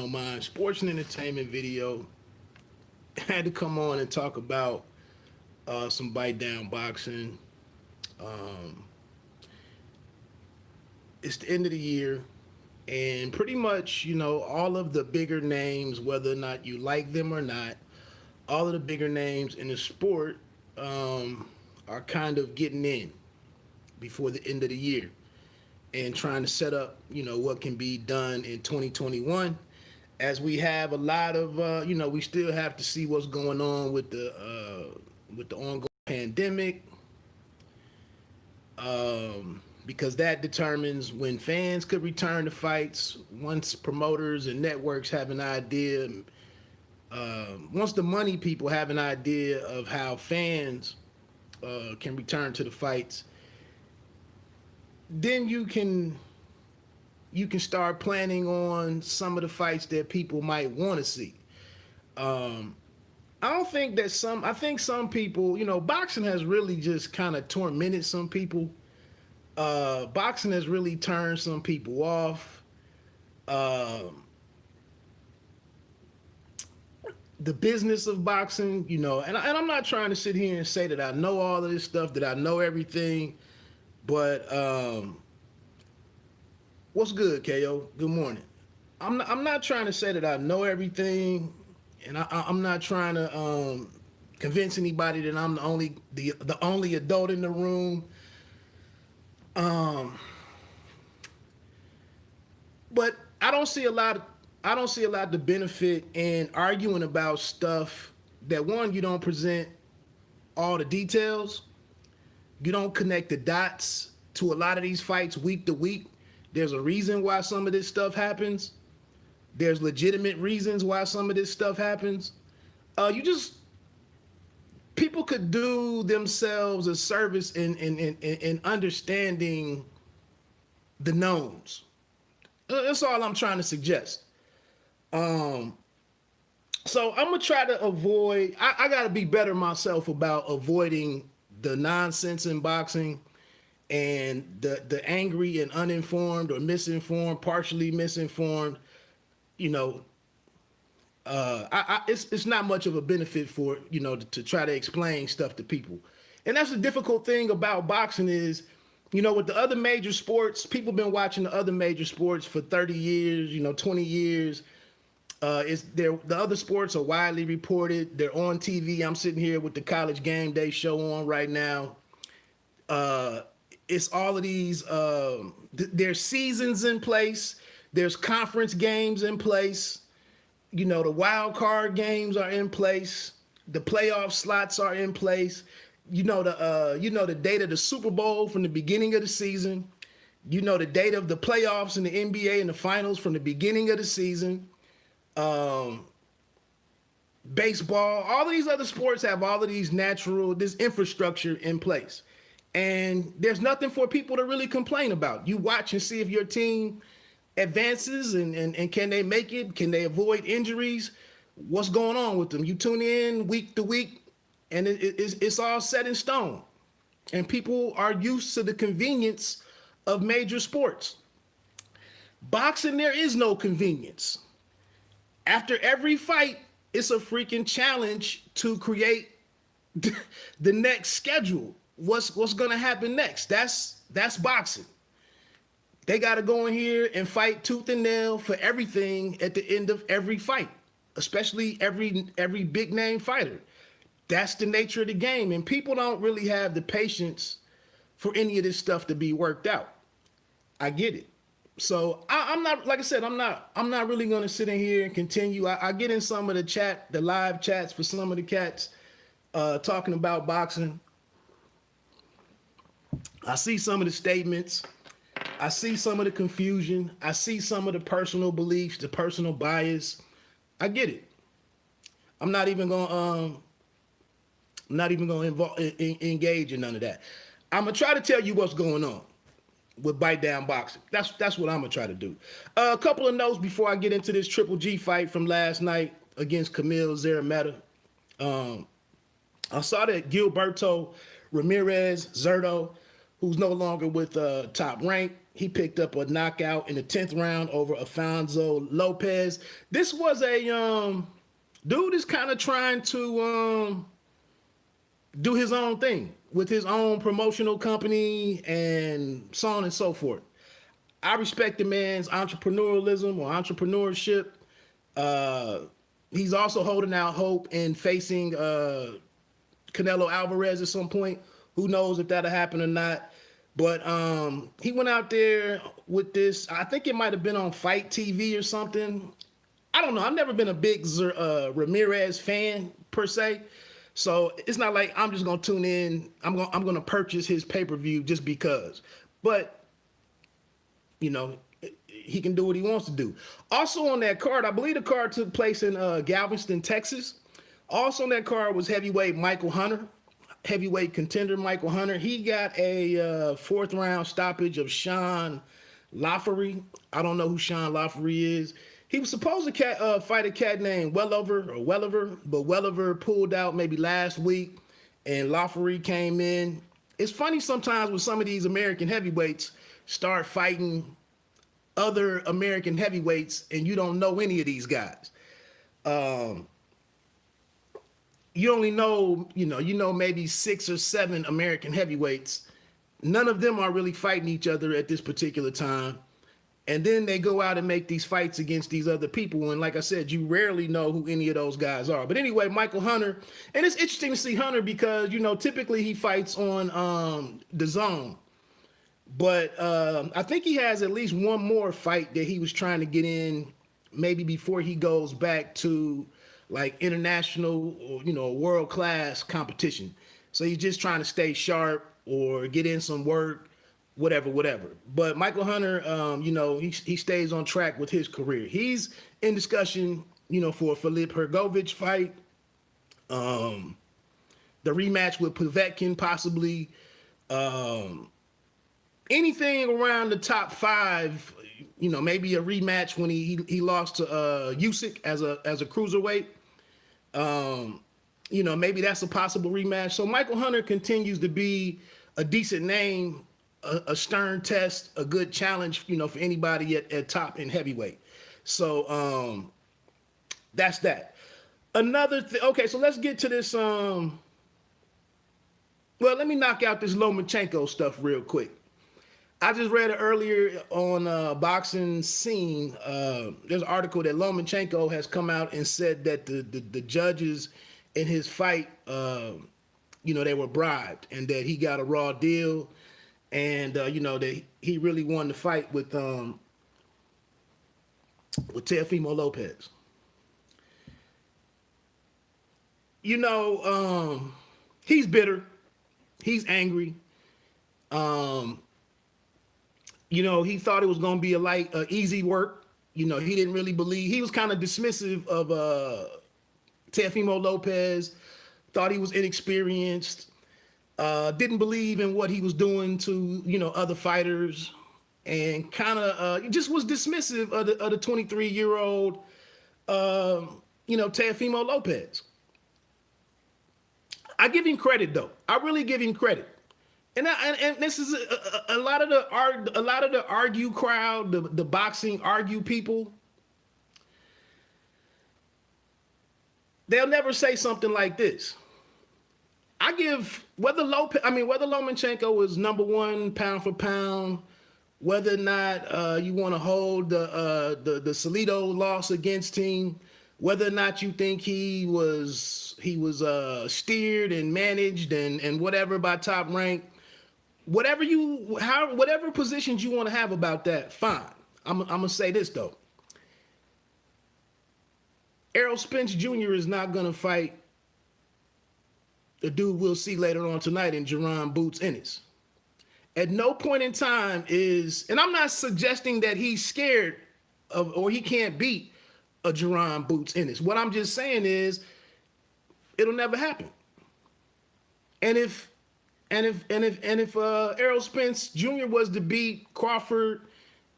My sports and entertainment video. Had to come on and talk about some bite down boxing. Um, it's the end of the year, and pretty much, all of the bigger names, whether or not you like them or not, all of the bigger names in the sport are kind of getting in before the end of the year and trying to set up, what can be done in 2021. As we have a lot of, we still have to see what's going on with the ongoing pandemic, because that determines when fans could return to fights. Once promoters and networks have an idea, once the money people have an idea of how fans can return to the fights, then you can start planning on some of the fights that people might want to see. Um, I don't think that I think some people, boxing has really just kind of tormented some people. Boxing has really turned some people off. Um, the business of boxing, and I'm not trying to sit here and say that I know all of this stuff, that I know everything, but what's good, KO? Good morning. I'm not trying to say that I know everything, and I'm not trying to convince anybody that I'm the only adult in the room. Um, but I don't see a lot of benefit in arguing about stuff that, one, you don't present all the details, you don't connect the dots to a lot of these fights week to week. There's a reason why some of this stuff happens. There's legitimate reasons why some of this stuff happens. You just People could do themselves a service in understanding the knowns. That's all I'm trying to suggest. Um, so I'm gonna try to avoid. I gotta be better myself about avoiding the nonsense in boxing and the angry and uninformed or misinformed, partially misinformed. You know, it's not much of a benefit for to try to explain stuff to people, and that's the difficult thing about boxing is, with the other major sports, people been watching the other major sports for 30 years, 20 years. The other sports are widely reported. They're on TV. I'm sitting here with the College Game Day show on right now. Uh, it's all of these. There's seasons in place. There's conference games in place. The wild card games are in place. The playoff slots are in place. The date of the Super Bowl from the beginning of the season. The date of the playoffs in the NBA and the finals from the beginning of the season. Um, Baseball, all of these other sports have all of this infrastructure in place. And there's nothing for people to really complain about. You watch and see if your team advances and can they make it? Can they avoid injuries? What's going on with them? You tune in week to week and it's all set in stone. And people are used to the convenience of major sports. Boxing, there is no convenience. After every fight, it's a freaking challenge to create the next schedule. What's going to happen next? That's boxing. They got to go in here and fight tooth and nail for everything at the end of every fight, especially every big name fighter. That's the nature of the game, and people don't really have the patience for any of this stuff to be worked out. I get it. So I'm not, like I said, I'm not really going to sit in here and continue. I get in some of the live chats for some of the cats talking about boxing. I see some of the statements. I see some of the confusion. I see some of the personal beliefs, the personal bias. I get it. I'm not even going to engage in none of that. I'm gonna try to tell you what's going on with bite down boxing. That's what I'm gonna try to do. A couple of notes before I get into this Triple G fight from last night against Camille Szeremeta. Um, I saw that Gilberto Ramirez Zerto, who's no longer with Top Rank, He picked up a knockout in the 10th round over Alfonso Lopez. This was a dude is kind of trying to do his own thing with his own promotional company and so on and so forth. I respect the man's entrepreneurialism or entrepreneurship. He's also holding out hope in facing Canelo Alvarez at some point. Who knows if that'll happen or not. But he went out there with this. I think it might have been on Fight TV or something. I don't know. I've never been a big Ramirez fan per se. So it's not like I'm just gonna tune in. I'm gonna purchase his pay-per-view just because. But you know, he can do what he wants to do. Also on that card, I believe the card took place in Galveston, Texas. Also on that card was heavyweight Michael Hunter, heavyweight contender Michael Hunter. He got a fourth round stoppage of Sean Lafferty. I don't know who Sean Lafferty is. He was supposed to fight a cat named Welliver, but Welliver pulled out maybe last week, and Lafferty came in. It's funny sometimes when some of these American heavyweights start fighting other American heavyweights, and you don't know any of these guys. You only know, you know maybe 6 or 7 American heavyweights. None of them are really fighting each other at this particular time. And then they go out and make these fights against these other people. And like I said, you rarely know who any of those guys are. But anyway, Michael Hunter, and it's interesting to see Hunter because, you know, typically he fights on the zone. But I think he has at least one more fight that he was trying to get in maybe before he goes back to like international or, you know, world-class competition. So he's just trying to stay sharp or get in some work, whatever. But Michael Hunter, you know, he stays on track with his career. He's in discussion, you know, for a Filip Hrgovic fight, the rematch with Povetkin possibly, anything around the top 5, you know, maybe a rematch when he lost to Usyk as a cruiserweight. You know, maybe that's a possible rematch. So Michael Hunter continues to be a decent name, a stern test, a good challenge, you know, for anybody at top and heavyweight. So that's that. Another thing. Okay, so let's get to this. Well, let me knock out this Lomachenko stuff real quick. I just read it earlier on Boxing Scene. There's an article that Lomachenko has come out and said that the judges in his fight, you know, they were bribed and that he got a raw deal, and you know that he really won the fight with Teofimo Lopez. You know, he's bitter, he's angry. You know, he thought it was going to be easy work. You know, he didn't really believe. He was kind of dismissive of Teofimo Lopez, thought he was inexperienced, didn't believe in what he was doing to, you know, other fighters, and kind of just was dismissive of the 23-year-old, you know, Teofimo Lopez. I give him credit, though. I really give him credit. And this is a lot of the argue crowd, the boxing argue people. They'll never say something like this. I give whether Lomachenko is number 1 pound for pound, whether or not you want to hold the Salido loss against him, whether or not you think he was steered and managed and whatever by Top Rank. Whatever positions you want to have about that, fine. I'm gonna say this though. Errol Spence Jr. is not gonna fight the dude we'll see later on tonight in Jerron Boots Ennis. At no point in time and I'm not suggesting that he's scared of or he can't beat a Jerron Boots Ennis. What I'm just saying is it'll never happen. And if Errol Spence Jr. was to beat Crawford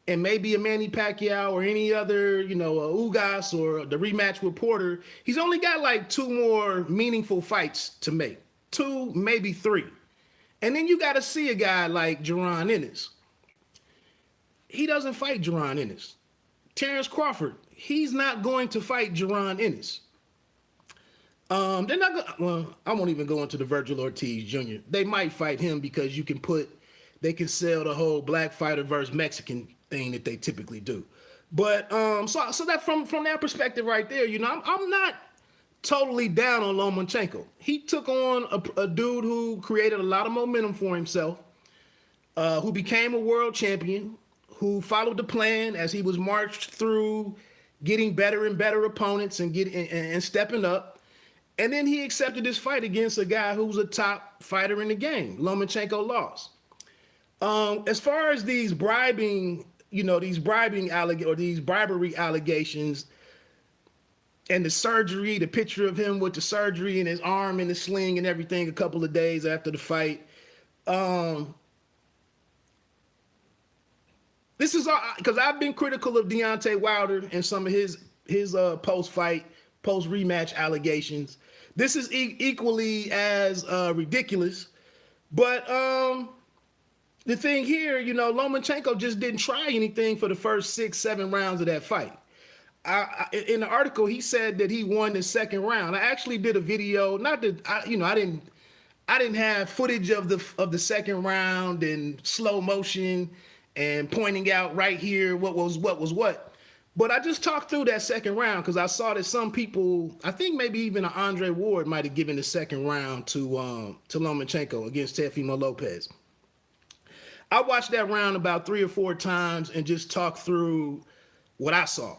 and maybe a Manny Pacquiao or any other, you know, Ugas or the rematch with Porter, he's only got like 2 more meaningful fights to make. 2, maybe 3. And then you got to see a guy like Jerron Ennis. he doesn't fight Jaron Ennis. Terrence Crawford, he's not going to fight Jaron Ennis. They're not going. Well, I won't even go into the Virgil Ortiz Jr. They might fight him because they can sell the whole black fighter versus Mexican thing that they typically do. But so that from that perspective right there, I'm not totally down on Lomachenko. He took on a dude who created a lot of momentum for himself, who became a world champion, who followed the plan as he was marched through getting better and better opponents and stepping up. And then he accepted this fight against a guy who was a top fighter in the game. Lomachenko lost. As far as these bribery allegations and the surgery, the picture of him with the surgery and his arm in the sling and everything a couple of days after the fight. This is all because I've been critical of Deontay Wilder and some of his post-fight, post-rematch allegations. This is equally as ridiculous. But the thing here, Lomachenko just didn't try anything for the first 6-7 rounds of that fight. In the article, he said that he won the second round. I actually did a video, not that I didn't have footage of the second round and slow motion and pointing out right here what was what. But I just talked through that second round because I saw that some people, I think maybe even Andre Ward might have given the second round to Lomachenko against Teofimo Lopez. I watched that round about 3 or 4 times and just talked through what I saw.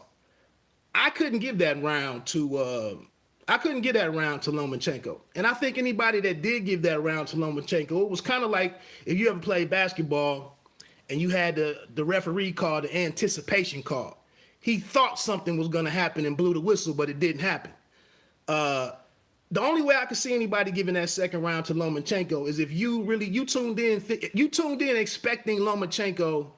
I couldn't give that round to Lomachenko. And I think anybody that did give that round to Lomachenko, it was kind of like if you ever played basketball and you had the referee call the anticipation call. He thought something was going to happen and blew the whistle, but it didn't happen. The only way I could see anybody giving that second round to Lomachenko is if you tuned in expecting Lomachenko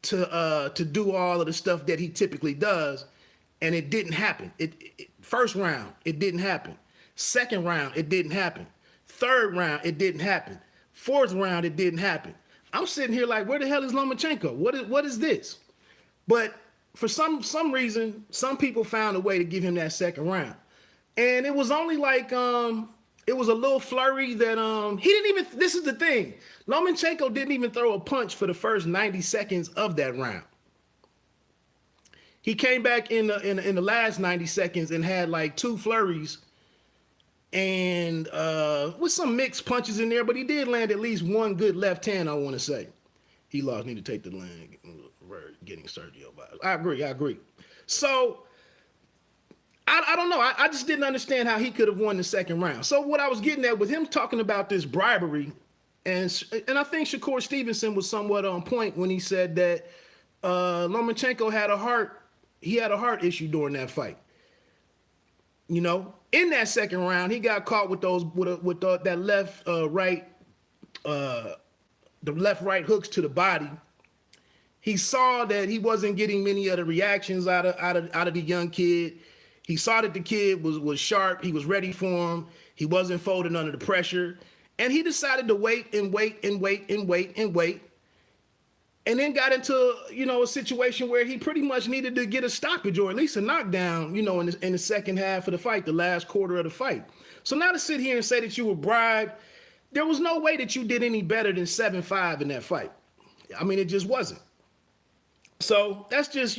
to do all of the stuff that he typically does, and it didn't happen. First round, it didn't happen. Second round, it didn't happen. Third round, it didn't happen. Fourth round, it didn't happen. I'm sitting here like, where the hell is Lomachenko? What is this? But for some reason, some people found a way to give him that second round. And it was only like, it was a little flurry that he didn't even, this is the thing. Lomachenko didn't even throw a punch for the first 90 seconds of that round. He came back in the last 90 seconds and had like 2 flurries and with some mixed punches in there, but he did land at least one good left hand, I want to say. He lost, need to take the land, getting Sergio vibes. I agree. So, I don't know. I just didn't understand how he could have won the second round. So what I was getting at with him talking about this bribery, and I think Shakur Stevenson was somewhat on point when he said that Lomachenko had a heart issue during that fight. In that second round, he got caught with that left the left right hooks to the body. He saw that he wasn't getting many of the reactions out of the young kid. He saw that the kid was sharp. He was ready for him. He wasn't folding under the pressure. And he decided to wait. And then got into, a situation where he pretty much needed to get a stoppage or at least a knockdown, in the second half of the fight, the last quarter of the fight. So now to sit here and say that you were bribed, there was no way that you did any better than 7-5 in that fight. I mean, it just wasn't. So that's just,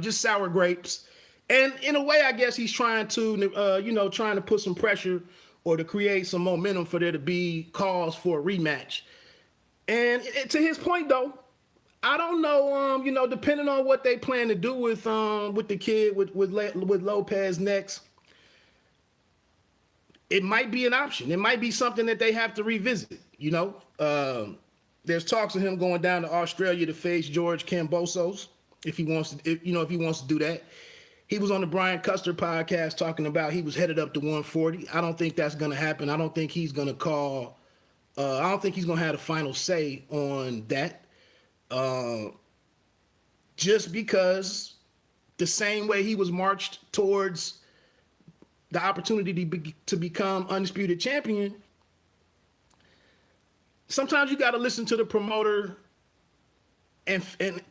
just sour grapes. And in a way, I guess he's trying to put some pressure or to create some momentum for there to be calls for a rematch. And to his point, though, I don't know, depending on what they plan to do with the kid, with Lopez next, it might be an option. It might be something that they have to revisit, There's talks of him going down to Australia to face George Kambosos if he wants to do that. He was on the Brian Custer podcast talking about he was headed up to 140. I don't think that's going to happen. I don't think he's going to call. I don't think he's going to have the final say on that. Just because the same way he was marched towards the opportunity to become undisputed champion, sometimes you got to listen to the promoter and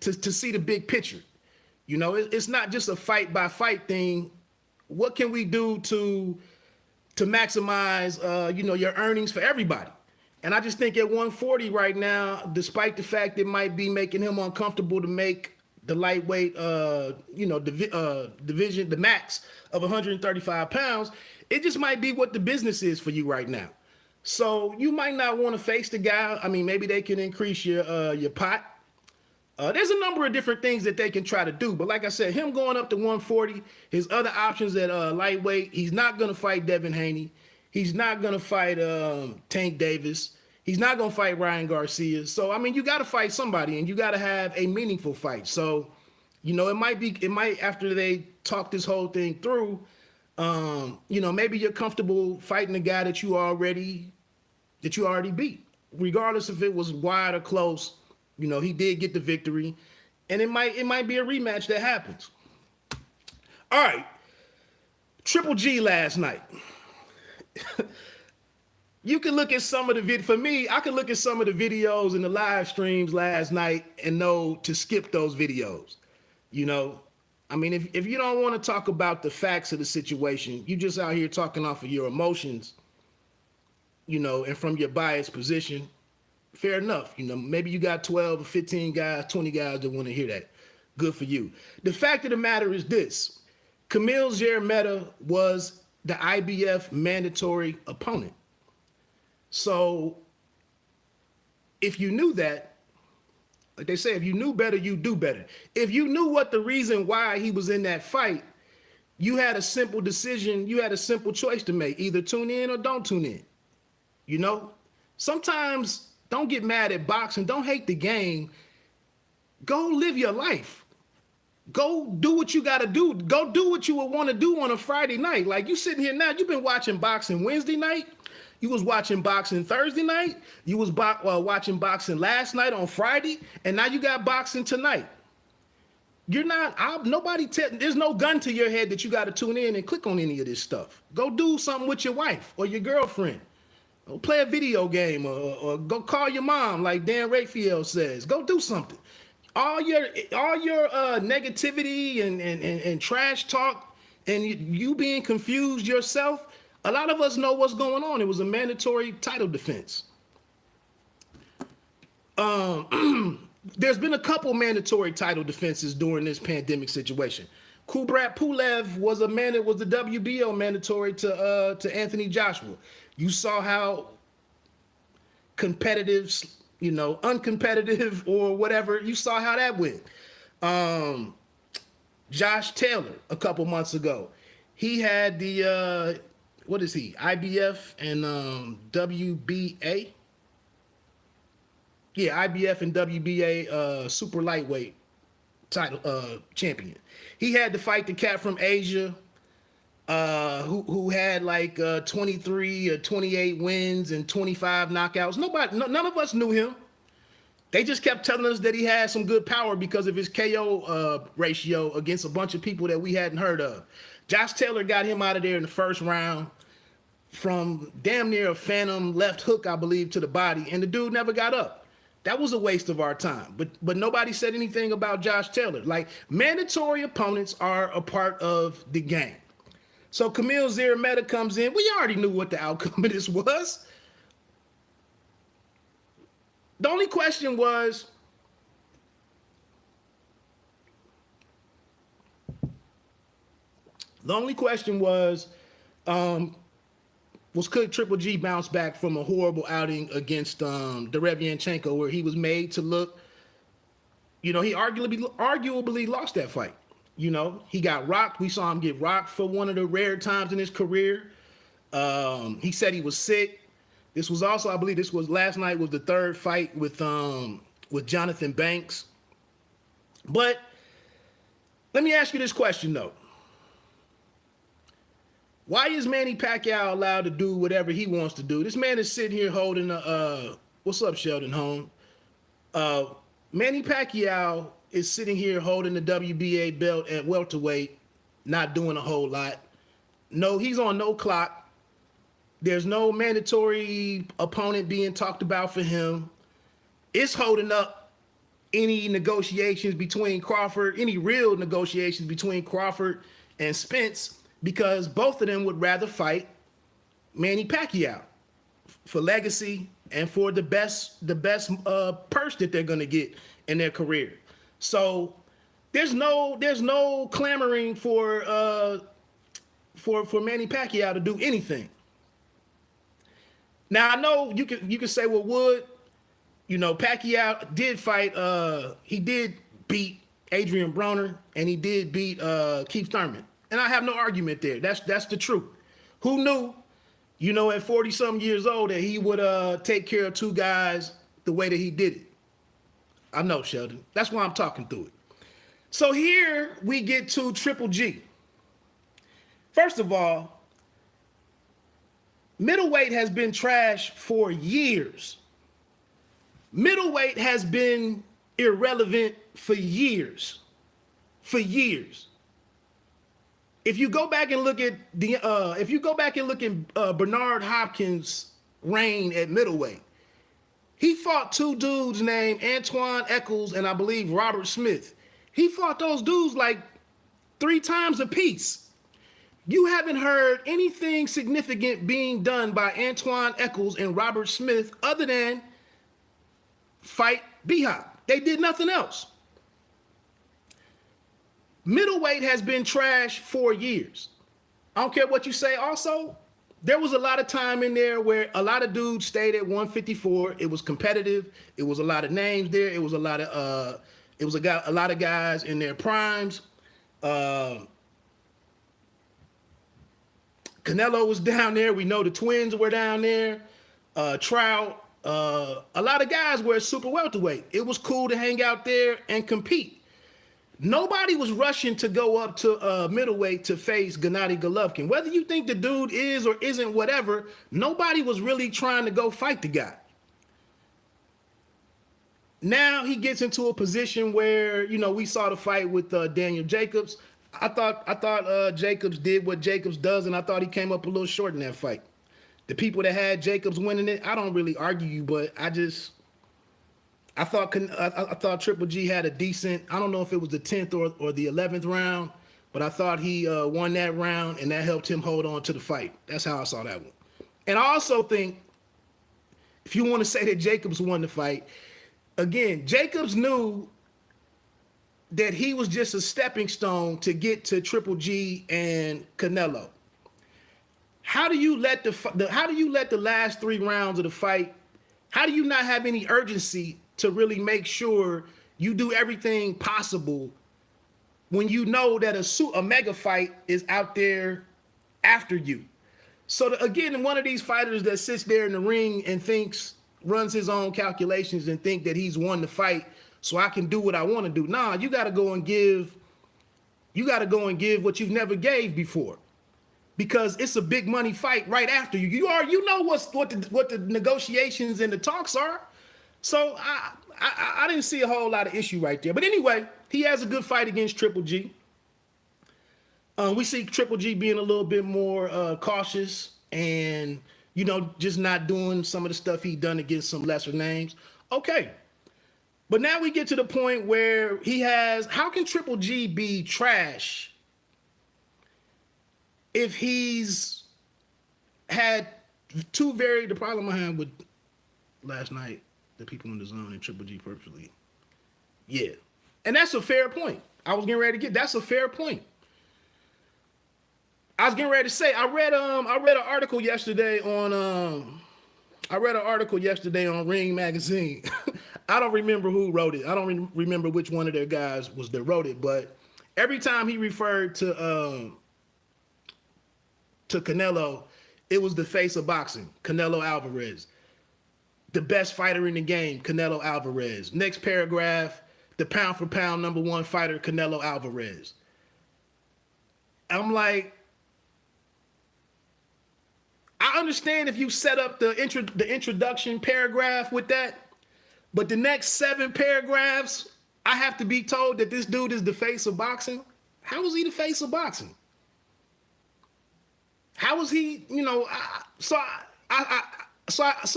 to see the big picture. You know, it's not just a fight by fight thing. What can we do to maximize, your earnings for everybody? And I just think at 140 right now, despite the fact it might be making him uncomfortable to make the lightweight, division, the max of 135 pounds, it just might be what the business is for you right now. So you might not want to face the guy. I mean, maybe they can increase your pot. There's a number of different things that they can try to do. But like I said, him going up to 140, his other options at lightweight, he's not going to fight Devin Haney. He's not going to fight Tank Davis. He's not going to fight Ryan Garcia. So, I mean, you got to fight somebody, and you got to have a meaningful fight. So, it might after they talk this whole thing through, maybe you're comfortable fighting a guy that you already beat, regardless if it was wide or close. He did get the victory, and it might be a rematch that happens. All right, Triple G last night. You can look at some of the for me, I can look at some of the videos and the live streams last night and know to skip those videos. I mean, if you don't want to talk about the facts of the situation, you just out here talking off of your emotions, and from your biased position. Fair enough. Maybe you got 12 or 15 guys, 20 guys that want to hear that. Good for you. The fact of the matter is this. Camille Szeremeta was the IBF mandatory opponent. So if you knew that, like they say, if you knew better, you do better. If you knew what the reason why he was in that fight, you had a simple decision. You had a simple choice to make. Either tune in or don't tune in. Sometimes don't get mad at boxing. Don't hate the game. Go live your life. Go do what you got to do. Go do what you would want to do on a Friday night. Like you sitting here now, you've been watching boxing Wednesday night. You was watching boxing Thursday night. You was watching boxing last night on Friday. And now you got boxing tonight. You're not, there's no gun to your head that you got to tune in and click on any of this stuff. Go do something with your wife or your girlfriend. Go play a video game or go call your mom, like Dan Raphael says. Go do something. All your negativity and trash talk and you being confused yourself, a lot of us know what's going on. It was a mandatory title defense. There's been a couple mandatory title defenses during this pandemic situation. Kubrat Pulev was the WBO mandatory to Anthony Joshua. You saw how competitive, uncompetitive or whatever, you saw how that went. Josh Taylor a couple months ago, he had the, IBF and WBA? Yeah, IBF and WBA super lightweight title champion. He had to fight the cat from Asia, who had like 23 or 28 wins and 25 knockouts. None of us knew him. They just kept telling us that he had some good power because of his KO ratio against a bunch of people that we hadn't heard of. Josh Taylor got him out of there in the first round from damn near a phantom left hook, I believe, to the body, and the dude never got up. That was a waste of our time. But nobody said anything about Josh Taylor. Like, mandatory opponents are a part of the game. So Camille Szeremeta comes in. We already knew what the outcome of this was. The only question was, could Triple G bounce back from a horrible outing against Derevianchenko, where he was made to look, he arguably lost that fight. He got rocked. We saw him get rocked for one of the rare times in his career. He said he was sick. This was also, I believe, last night was the third fight with Jonathan Banks. But let me ask you this question, though. Why is Manny Pacquiao allowed to do whatever he wants to do? This man is sitting here holding what's up, Sheldon Holmes? Manny Pacquiao is sitting here holding the WBA belt at welterweight, not doing a whole lot. No, he's on no clock. There's no mandatory opponent being talked about for him. It's holding up any negotiations between Crawford, any real negotiations between Crawford and Spence, because both of them would rather fight Manny Pacquiao for legacy and for the best purse that they're going to get in their career. So there's no clamoring for Manny Pacquiao to do anything. Now I know you can say, well, Pacquiao did fight. He did beat Adrian Broner and he did beat Keith Thurman, and I have no argument there. That's the truth. Who knew, at 40-something years old, that he would take care of two guys the way that he did it? I know, Sheldon. That's why I'm talking through it. So here we get to Triple G. First of all, middleweight has been trash for years. Middleweight has been irrelevant for years. For years. If you go back and look at Bernard Hopkins' reign at middleweight, he fought two dudes named Antoine Eccles and I believe Robert Smith. He fought those dudes like 3 times apiece. You haven't heard anything significant being done by Antoine Eccles and Robert Smith other than fight B-Hop. They did nothing else. Middleweight has been trash for years. I don't care what you say. Also, there was a lot of time in there where a lot of dudes stayed at 154. It was competitive. It was a lot of names there. It was a lot of a lot of guys in their primes. Canelo was down there. We know the twins were down there. Trout. A lot of guys were super welterweight. It was cool to hang out there and compete. Nobody was rushing to go up to middleweight to face Gennady Golovkin. Whether you think the dude is or isn't whatever, nobody was really trying to go fight the guy. Now he gets into a position where, we saw the fight with Daniel Jacobs. I thought Jacobs did what Jacobs does, and I thought he came up a little short in that fight. The people that had Jacobs winning it, I don't really argue you, but I thought Triple G had a decent, I don't know if it was the 10th or the 11th round, but I thought he won that round, and that helped him hold on to the fight. That's how I saw that one. And I also think, if you want to say that Jacobs won the fight, again, Jacobs knew that he was just a stepping stone to get to Triple G and Canelo. How do you let the last 3 rounds of the fight, how do you not have any urgency to really make sure you do everything possible when you know that a mega fight is out there after you? So again, one of these fighters that sits there in the ring and runs his own calculations and think that he's won the fight so I can do what I want to do. Nah, you got to go and give what you've never gave before, because it's a big money fight right after you. You know what the negotiations and the talks are. So I didn't see a whole lot of issue right there. But anyway, he has a good fight against Triple G. We see Triple G being a little bit more cautious and, just not doing some of the stuff he done against some lesser names. Okay. But now we get to the point where how can Triple G be trash if he's had the problem I had with last night, the people in the zone and Triple G purposely. Yeah. And that's a fair point. That's a fair point. I was getting ready to say, I read an article yesterday on Ring Magazine. I don't remember who wrote it. I don't remember which one of their guys was that wrote it, but every time he referred to Canelo, it was the face of boxing, Canelo Alvarez. The best fighter in the game, Canelo Alvarez. Next paragraph, the pound for pound number 1 fighter, Canelo Alvarez. I'm like, I understand if you set up the introduction paragraph with that, but the next 7 paragraphs, I have to be told that this dude is the face of boxing. How is he the face of boxing? How was he? So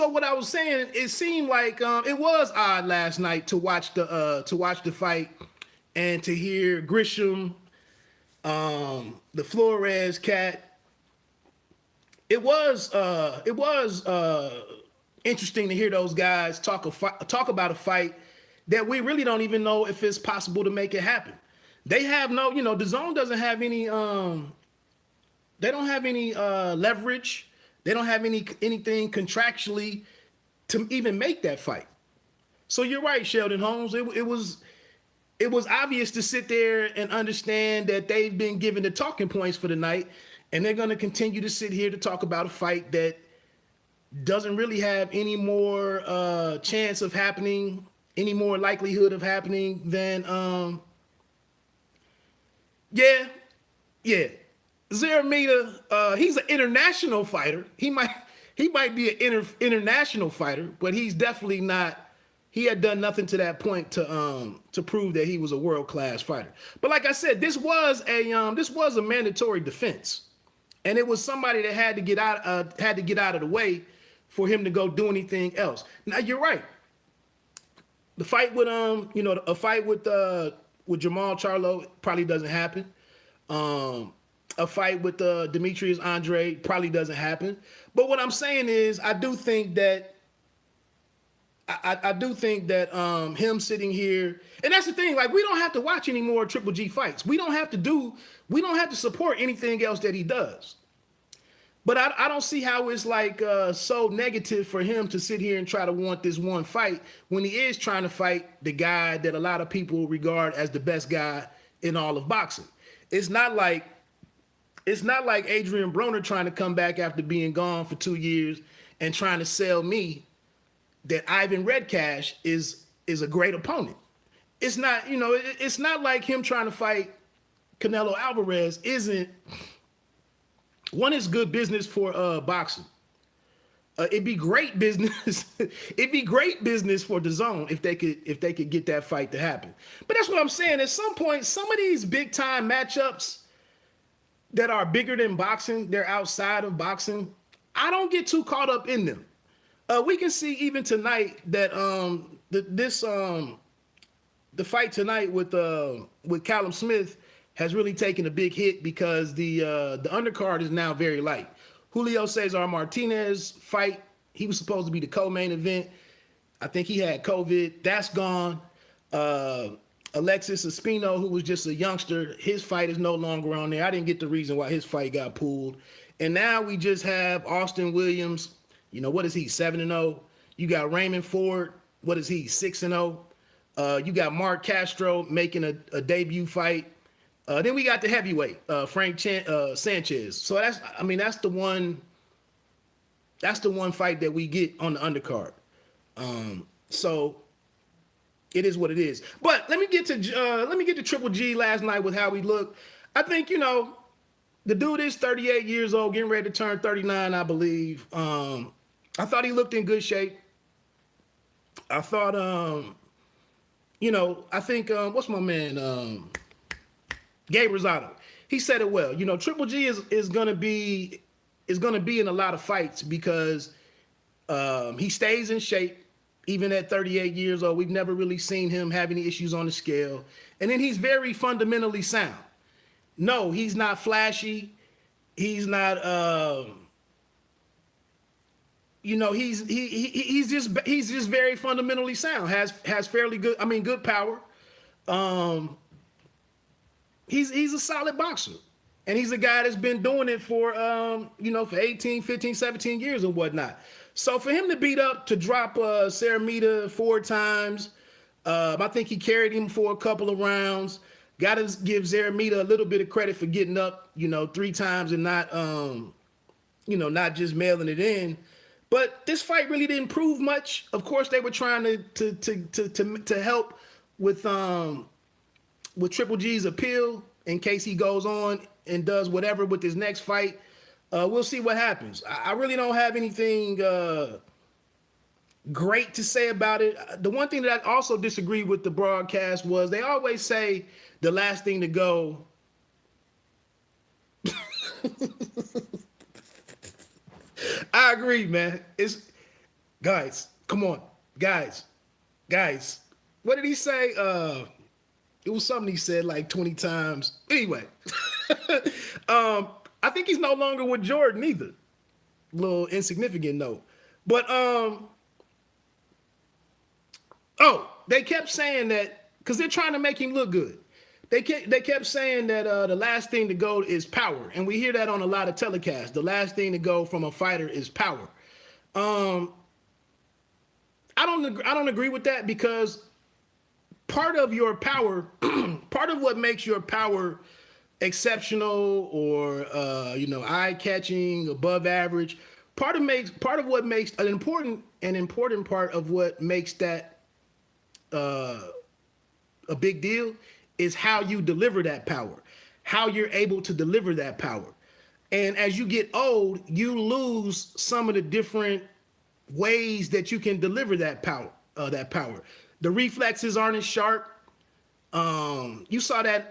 what I was saying, it seemed like it was odd last night to watch the fight and to hear Grisham, the Flores cat. It was interesting to hear those guys talk about a fight that we really don't even know if it's possible to make it happen. They have no, the zone doesn't have any they don't have any leverage. They don't have anything contractually to even make that fight. So you're right, Sheldon Holmes. It was obvious to sit there and understand that they've been given the talking points for the night, and they're going to continue to sit here to talk about a fight that doesn't really have any more chance of happening, any more likelihood of happening than Szeremeta, he's an international fighter. He might be an international fighter, but he's definitely not. He had done nothing to that point to prove that he was a world-class fighter. But like I said, this was a mandatory defense, and it was somebody that had to get out of the way for him to go do anything else. Now you're right. The fight with a fight with Jamal Charlo probably doesn't happen. A fight with Demetrius Andre probably doesn't happen. But what I'm saying is, I do think that him sitting here, and that's the thing, like, we don't have to watch any more Triple G fights. We don't have to support anything else that he does. But I don't see how it's like so negative for him to sit here and try to want this one fight when he is trying to fight the guy that a lot of people regard as the best guy in all of boxing. It's not like Adrian Broner trying to come back after being gone for 2 years and trying to sell me that Ivan Redcash is a great opponent. It's not, it's not like him trying to fight Canelo Alvarez isn't. One is good business for boxing. It'd be great business. It'd be great business for the zone if they could get that fight to happen. But that's what I'm saying. At some point, some of these big time matchups that are bigger than boxing, they're outside of boxing. I don't get too caught up in them. We can see even tonight that the fight tonight with Canelo-Smith has really taken a big hit because the undercard is now very light. Julio Cesar Martinez fight, he was supposed to be the co-main event. I think he had COVID. That's gone. Alexis Espino, who was just a youngster, his fight is no longer on there. I didn't get the reason why his fight got pulled. And now we just have Austin Williams. What is he, 7-0? You got Raymond Ford. What is he, 6-0? You got Mark Castro making a debut fight. Then we got the heavyweight, Frank Sanchez. So that's the one fight that we get on the undercard. So it is what it is. But let me get to Triple G last night with how he looked. I think, the dude is 38 years old, getting ready to turn 39, I believe. I thought he looked in good shape. I thought, I think, what's my man? Gabe Rosado. He said it well. Triple G is gonna be in a lot of fights because he stays in shape even at 38 years old. We've never really seen him have any issues on the scale. And then he's very fundamentally sound. No, he's not flashy. He's not he's just very fundamentally sound. Has fairly good power. He's a solid boxer. And he's a guy that's been doing it for, for 18, 15, 17 years and whatnot. So for him to drop Szeremeta 4 times, I think he carried him for a couple of rounds. Got to give Szeremeta a little bit of credit for getting up, 3 times and not, not just mailing it in. But this fight really didn't prove much. Of course, they were trying to help with Triple G's appeal in case he goes on and does whatever with his next fight. We'll see what happens. I really don't have anything great to say about it. The one thing that I also disagree with the broadcast was they always say the last thing to go I agree, man. It's guys, come on, guys. What did he say? It was something he said like 20 times. Anyway, I think he's no longer with Jordan either. Little insignificant note. But they kept saying that because they're trying to make him look good. They kept saying that the last thing to go is power, and we hear that on a lot of telecasts. The last thing to go from a fighter is power. I don't agree with that because part of your power, part of what makes your power exceptional or eye-catching, above average, part of what makes an important part of what makes that a big deal is how you deliver that power, how you're able to deliver that power. And as you get old, you lose some of the different ways that you can deliver that power. The reflexes aren't as sharp. You saw that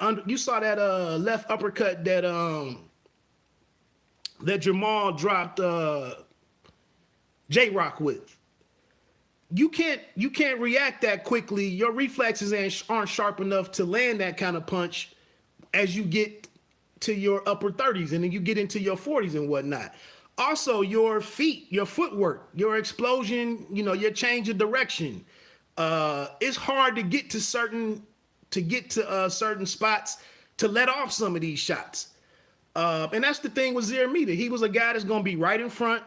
left uppercut that Jamal dropped J-Rock with. You can't react that quickly. Your reflexes aren't sharp enough to land that kind of punch as you get to your upper 30s and then you get into your 40s and whatnot. Also, your feet, your footwork, your explosion, your change of direction. It's hard to get to certain spots to let off some of these shots. And that's the thing with Szeremeta. He was a guy that's going to be right in front.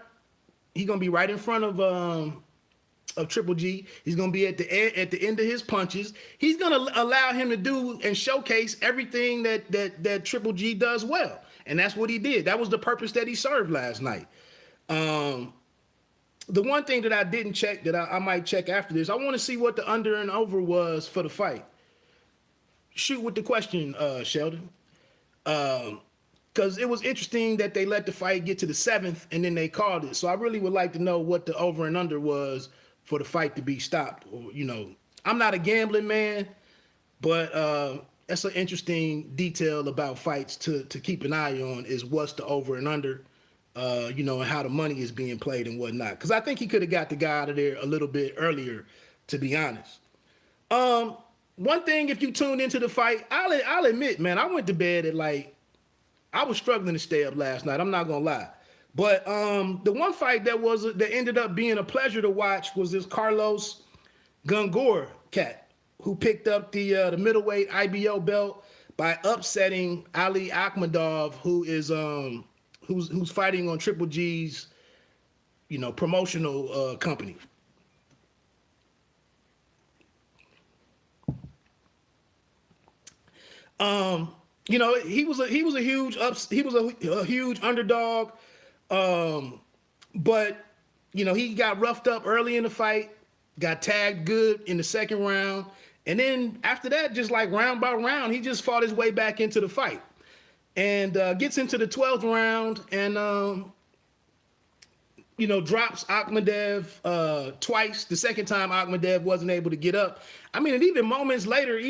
He's going to be right in front of Triple G. He's going to be at the end of his punches. He's going to allow him to do and showcase everything that Triple G does well. And that's what he did. That was the purpose that he served last night. The one thing that I didn't check that I might check after this, I want to see what the under and over was for the fight. Shoot with the question, Sheldon. Because it was interesting that they let the fight get to the 7th and then they called it. So I really would like to know what the over and under was for the fight to be stopped. Or, I'm not a gambling man, but that's an interesting detail about fights to keep an eye on is what's the over and under, and how the money is being played and whatnot. Because I think he could have got the guy out of there a little bit earlier, to be honest. One thing, if you tuned into the fight, I'll admit, man, I went to bed at I was struggling to stay up last night. I'm not gonna lie, but the one fight that ended up being a pleasure to watch was this Carlos Gungor cat who picked up the middleweight IBO belt by upsetting Ali Akhmadov, who is who's fighting on Triple G's promotional company. He was a huge underdog, but he got roughed up early in the fight, got tagged good in the second round, and then after that, just like round by round, he just fought his way back into the fight, and gets into the 12th round and drops Akhmadov twice. The second time Akhmadov wasn't able to get up. I mean, and even minutes later.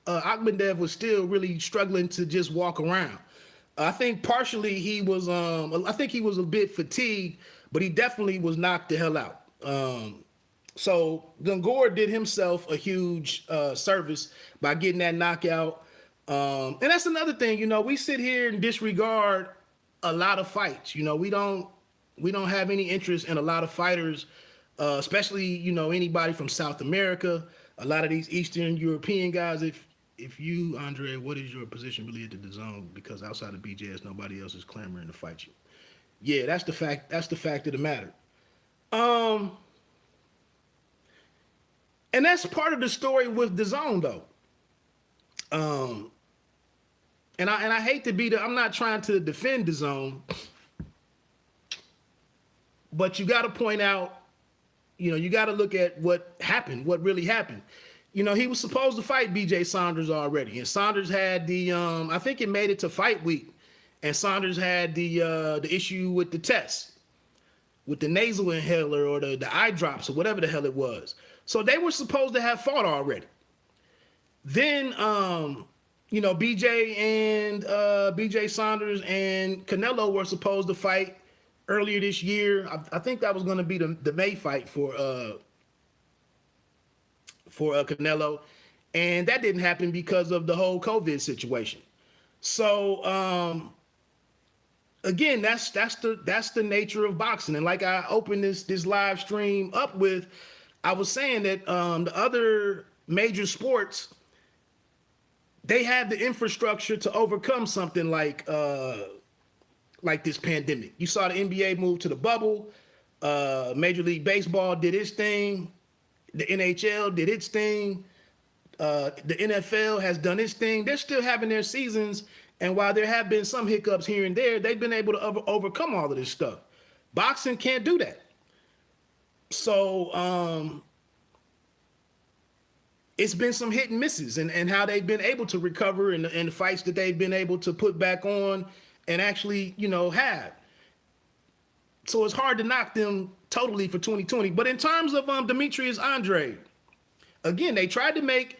Akhmadov was still really struggling to just walk around. I think partially he was a bit fatigued, but he definitely was knocked the hell out. So Gungor did himself a huge service by getting that knockout. And that's another thing, we sit here and disregard a lot of fights. We don't have any interest in a lot of fighters, especially, anybody from South America, a lot of these Eastern European guys. If you, Andre, what is your position really at the zone? Because outside of BJS, nobody else is clamoring to fight you. Yeah, that's the fact. That's the fact of the matter. And that's part of the story with the zone, though. And I hate to be I'm not trying to defend the zone, but you got to point out, you got to look at what happened, what really happened. He was supposed to fight BJ Saunders already, and Saunders had I think it made it to fight week, and Saunders had the issue with the test, with the nasal inhaler or the eye drops or whatever the hell it was. So they were supposed to have fought already. Then, BJ Saunders and Canelo were supposed to fight earlier this year. I think that was going to be the May fight for Canelo, and that didn't happen because of the whole COVID situation. So again, that's the nature of boxing. And like I opened this live stream up with, I was saying that the other major sports, they have the infrastructure to overcome something like this pandemic. You saw the NBA move to the bubble. Major League Baseball did its thing. The NHL did its thing. The NFL has done its thing. They're still having their seasons. And while there have been some hiccups here and there, they've been able to overcome all of this stuff. Boxing can't do that. So it's been some hit and misses and how they've been able to recover and the fights that they've been able to put back on and actually, have. So it's hard to knock them totally for 2020. But in terms of Demetrius Andrade, again, they tried to make,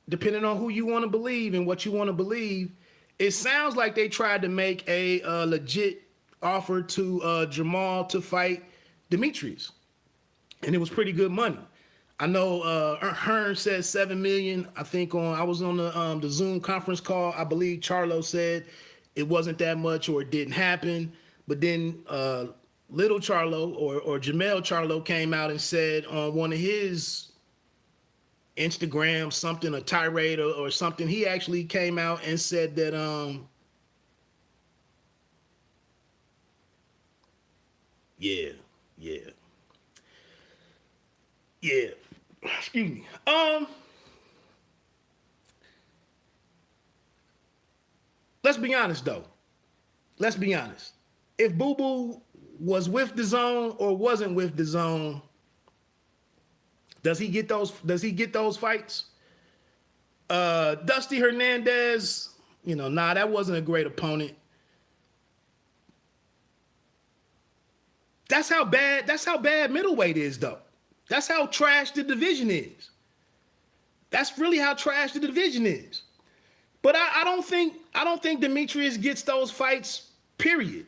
depending on who you want to believe and what you want to believe, it sounds like they tried to make a legit offer to Jamal to fight Demetrius. And it was pretty good money. I know Hearn said $7 million. I think I was on the Zoom conference call. I believe Charlo said it wasn't that much or it didn't happen. But then little Charlo or Jamel Charlo came out and said on one of his Instagram something, a tirade or something, he actually came out and said that excuse me. Let's be honest though. Let's be honest. If Boo Boo was with the zone or wasn't with the zone, does he get those fights? Dusty Hernandez, that wasn't a great opponent. That's how bad middleweight is though. That's how trash the division is. That's really how trash the division is. But I don't think Demetrius gets those fights, period.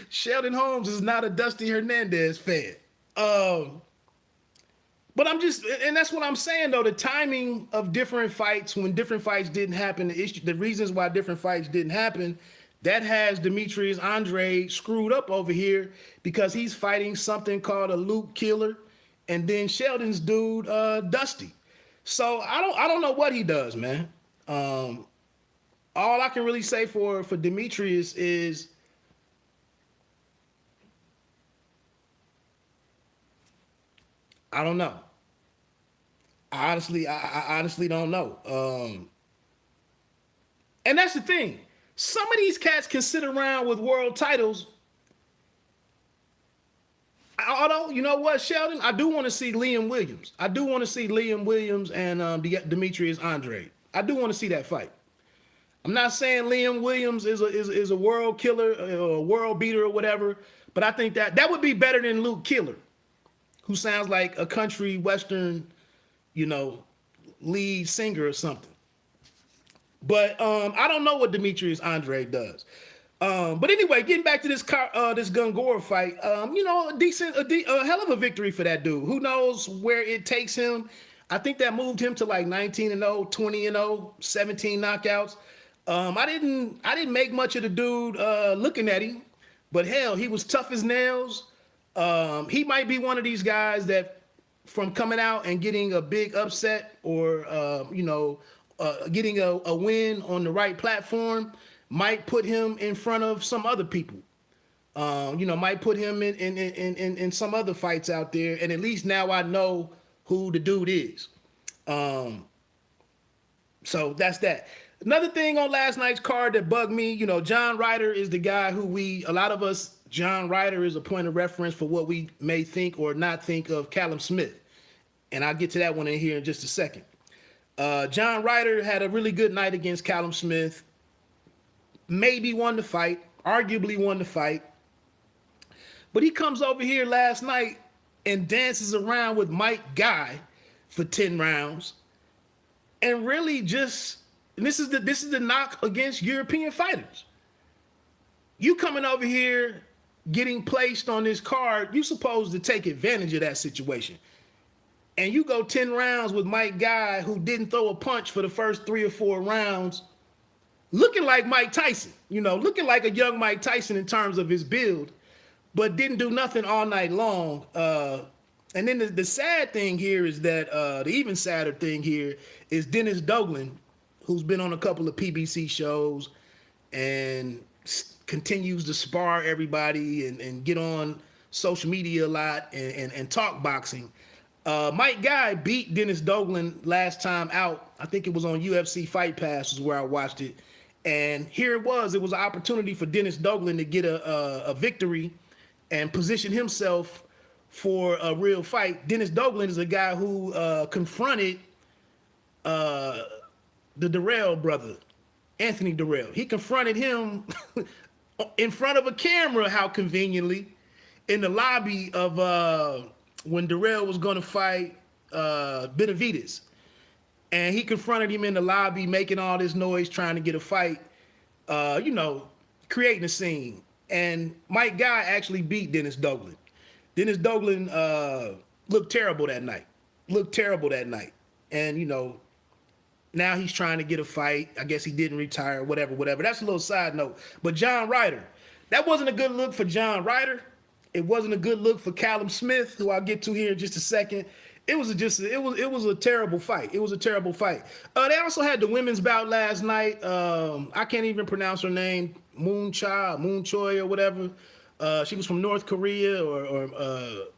Sheldon Holmes is not a Dusty Hernandez fan. But that's what I'm saying though, the timing of different fights, when different fights didn't happen, the reasons why different fights didn't happen, that has Demetrius Andrade screwed up over here because he's fighting something called a Luke Killer and then Sheldon's dude, Dusty. So I don't know what he does, man. All I can really say for Demetrius is I don't know. I honestly don't know. And that's the thing. Some of these cats can sit around with world titles. Although, you know what, Sheldon? I do want to see Liam Williams. I do want to see Liam Williams and Demetrius Andrade. I do want to see that fight. I'm not saying Liam Williams is a world killer or a world beater or whatever, but I think that would be better than Luke Killer, who sounds like a country western, lead singer or something. But I don't know what Demetrius Andrade does. But anyway, getting back to this Gungor fight, a hell of a victory for that dude. Who knows where it takes him? I think that moved him to like 19-0, 20-0, 17 knockouts. I didn't make much of the dude looking at him, but hell, he was tough as nails. He might be one of these guys that from coming out and getting a big upset or getting a win on the right platform might put him in front of some other people. Might put him in some other fights out there. And at least now I know who the dude is. So that's that. Another thing on last night's card that bugged me, John Ryder is the guy John Ryder is a point of reference for what we may think or not think of Callum-Smith. And I'll get to that one in here in just a second. John Ryder had a really good night against Callum-Smith. Maybe won the fight, arguably won the fight. But he comes over here last night and dances around with Mike Guy for 10 rounds. And really this is the knock against European fighters. You coming over here, getting placed on this card, you supposed to take advantage of that situation. And you go 10 rounds with Mike Guy, who didn't throw a punch for the first 3 or 4 rounds, looking like Mike Tyson, looking like a young Mike Tyson in terms of his build, but didn't do nothing all night long. And then the sad thing here is that the even sadder thing here is Dennis Douglan, who's been on a couple of PBC shows and continues to spar everybody and get on social media a lot and talk boxing. Mike Guy beat Dennis Douglan last time out. I think it was on UFC Fight Pass is where I watched it. And here it was an opportunity for Dennis Douglan to get a victory and position himself for a real fight. Dennis Douglan is a guy who confronted the Durrell brother, Anthony Durrell. He confronted him in front of a camera, how conveniently, in the lobby of when Durrell was going to fight Benavidez. And he confronted him in the lobby, making all this noise, trying to get a fight, creating a scene. And Mike Guy actually beat Dennis Douglan. Dennis Douglan looked terrible that night. And, now he's trying to get a fight. I guess he didn't retire, whatever. That's a little side note. But John Ryder, that wasn't a good look for John Ryder. It wasn't a good look for Canelo-Smith, who I'll get to here in just a second. It was a terrible fight. It was a terrible fight. They also had the women's bout last night. I can't even pronounce her name, Moon Choi or whatever. She was from North Korea or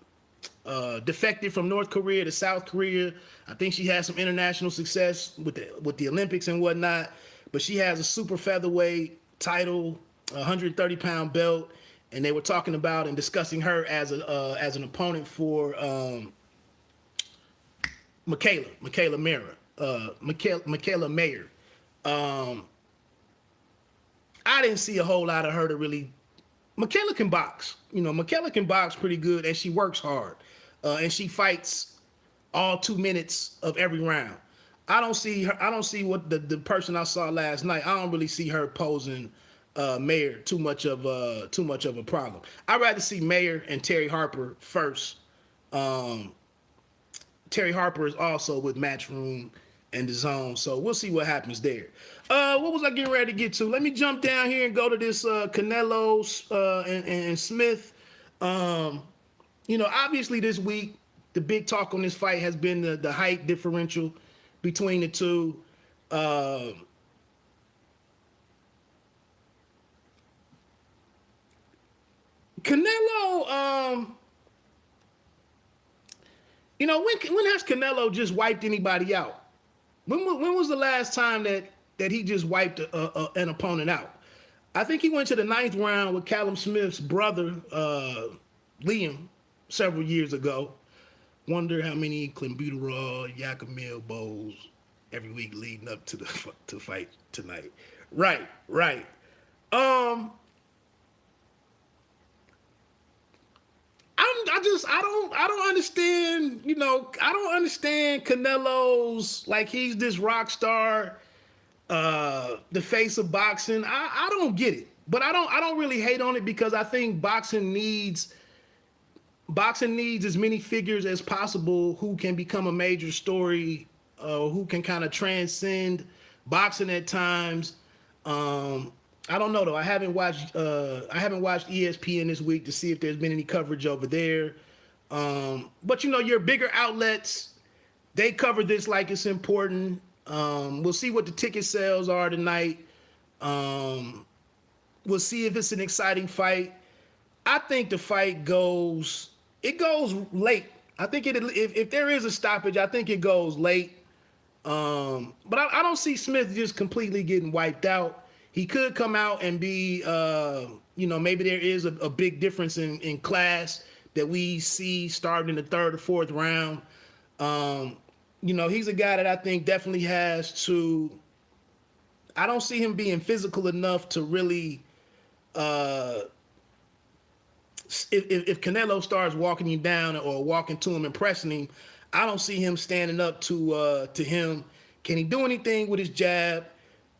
defected from North Korea to South Korea. I think she had some international success with the Olympics and whatnot. But she has a super featherweight title, 130-pound belt, and they were talking about and discussing her as an opponent for Michaela Mayer. I didn't see a whole lot of her to really. Michaela can box. Michaela can box pretty good, and she works hard. And she fights all 2 minutes of every round. I don't see what the person I saw last night. I don't really see her posing Mayer too much of a problem. I'd rather see Mayer and Terry Harper first. Terry Harper is also with Matchroom and DAZN, so we'll see what happens there. What was I getting ready to get to? Let me jump down here and go to this Canelo and Smith. Obviously this week, the big talk on this fight has been the height differential between the two. Canelo, when has Canelo just wiped anybody out? When was the last time that he just wiped an opponent out? I think he went to the 9th round with Callum Smith's brother, Liam, several years ago. Wonder how many clenbuterol, Yacamil bowls every week leading up to the fight tonight. Right. I don't understand, I don't understand Canelo's, like, he's this rock star, the face of boxing. I don't get it, but I don't really hate on it because I think boxing needs as many figures as possible who can become a major story, who can kind of transcend boxing at times. I don't know though. I haven't watched ESPN this week to see if there's been any coverage over there. But your bigger outlets, they cover this like it's important. We'll see what the ticket sales are tonight. We'll see if it's an exciting fight. I think the fight goes late. I think if there is a stoppage, I think it goes late. But I don't see Smith just completely getting wiped out. He could come out and be, maybe there is a big difference in class that we see starting in the 3rd or 4th round. He's a guy that I think definitely has to. I don't see him being physical enough to really. If Canelo starts walking him down or walking to him and pressing him, I don't see him standing up to him. Can he do anything with his jab?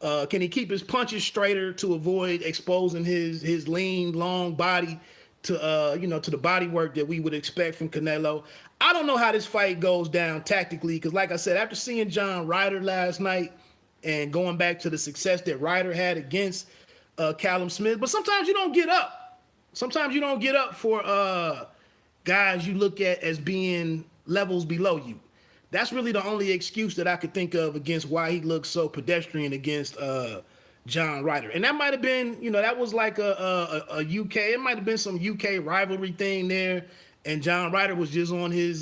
Can he keep his punches straighter to avoid exposing his lean, long body to to the body work that we would expect from Canelo? I don't know how this fight goes down tactically, because like I said, after seeing John Ryder last night and going back to the success that Ryder had against Callum-Smith, but sometimes you don't get up. Sometimes you don't get up for guys you look at as being levels below you. That's really the only excuse that I could think of against why he looked so pedestrian against John Ryder. And that might have been, that was like a UK. It might have been some UK rivalry thing there, and John Ryder was just on his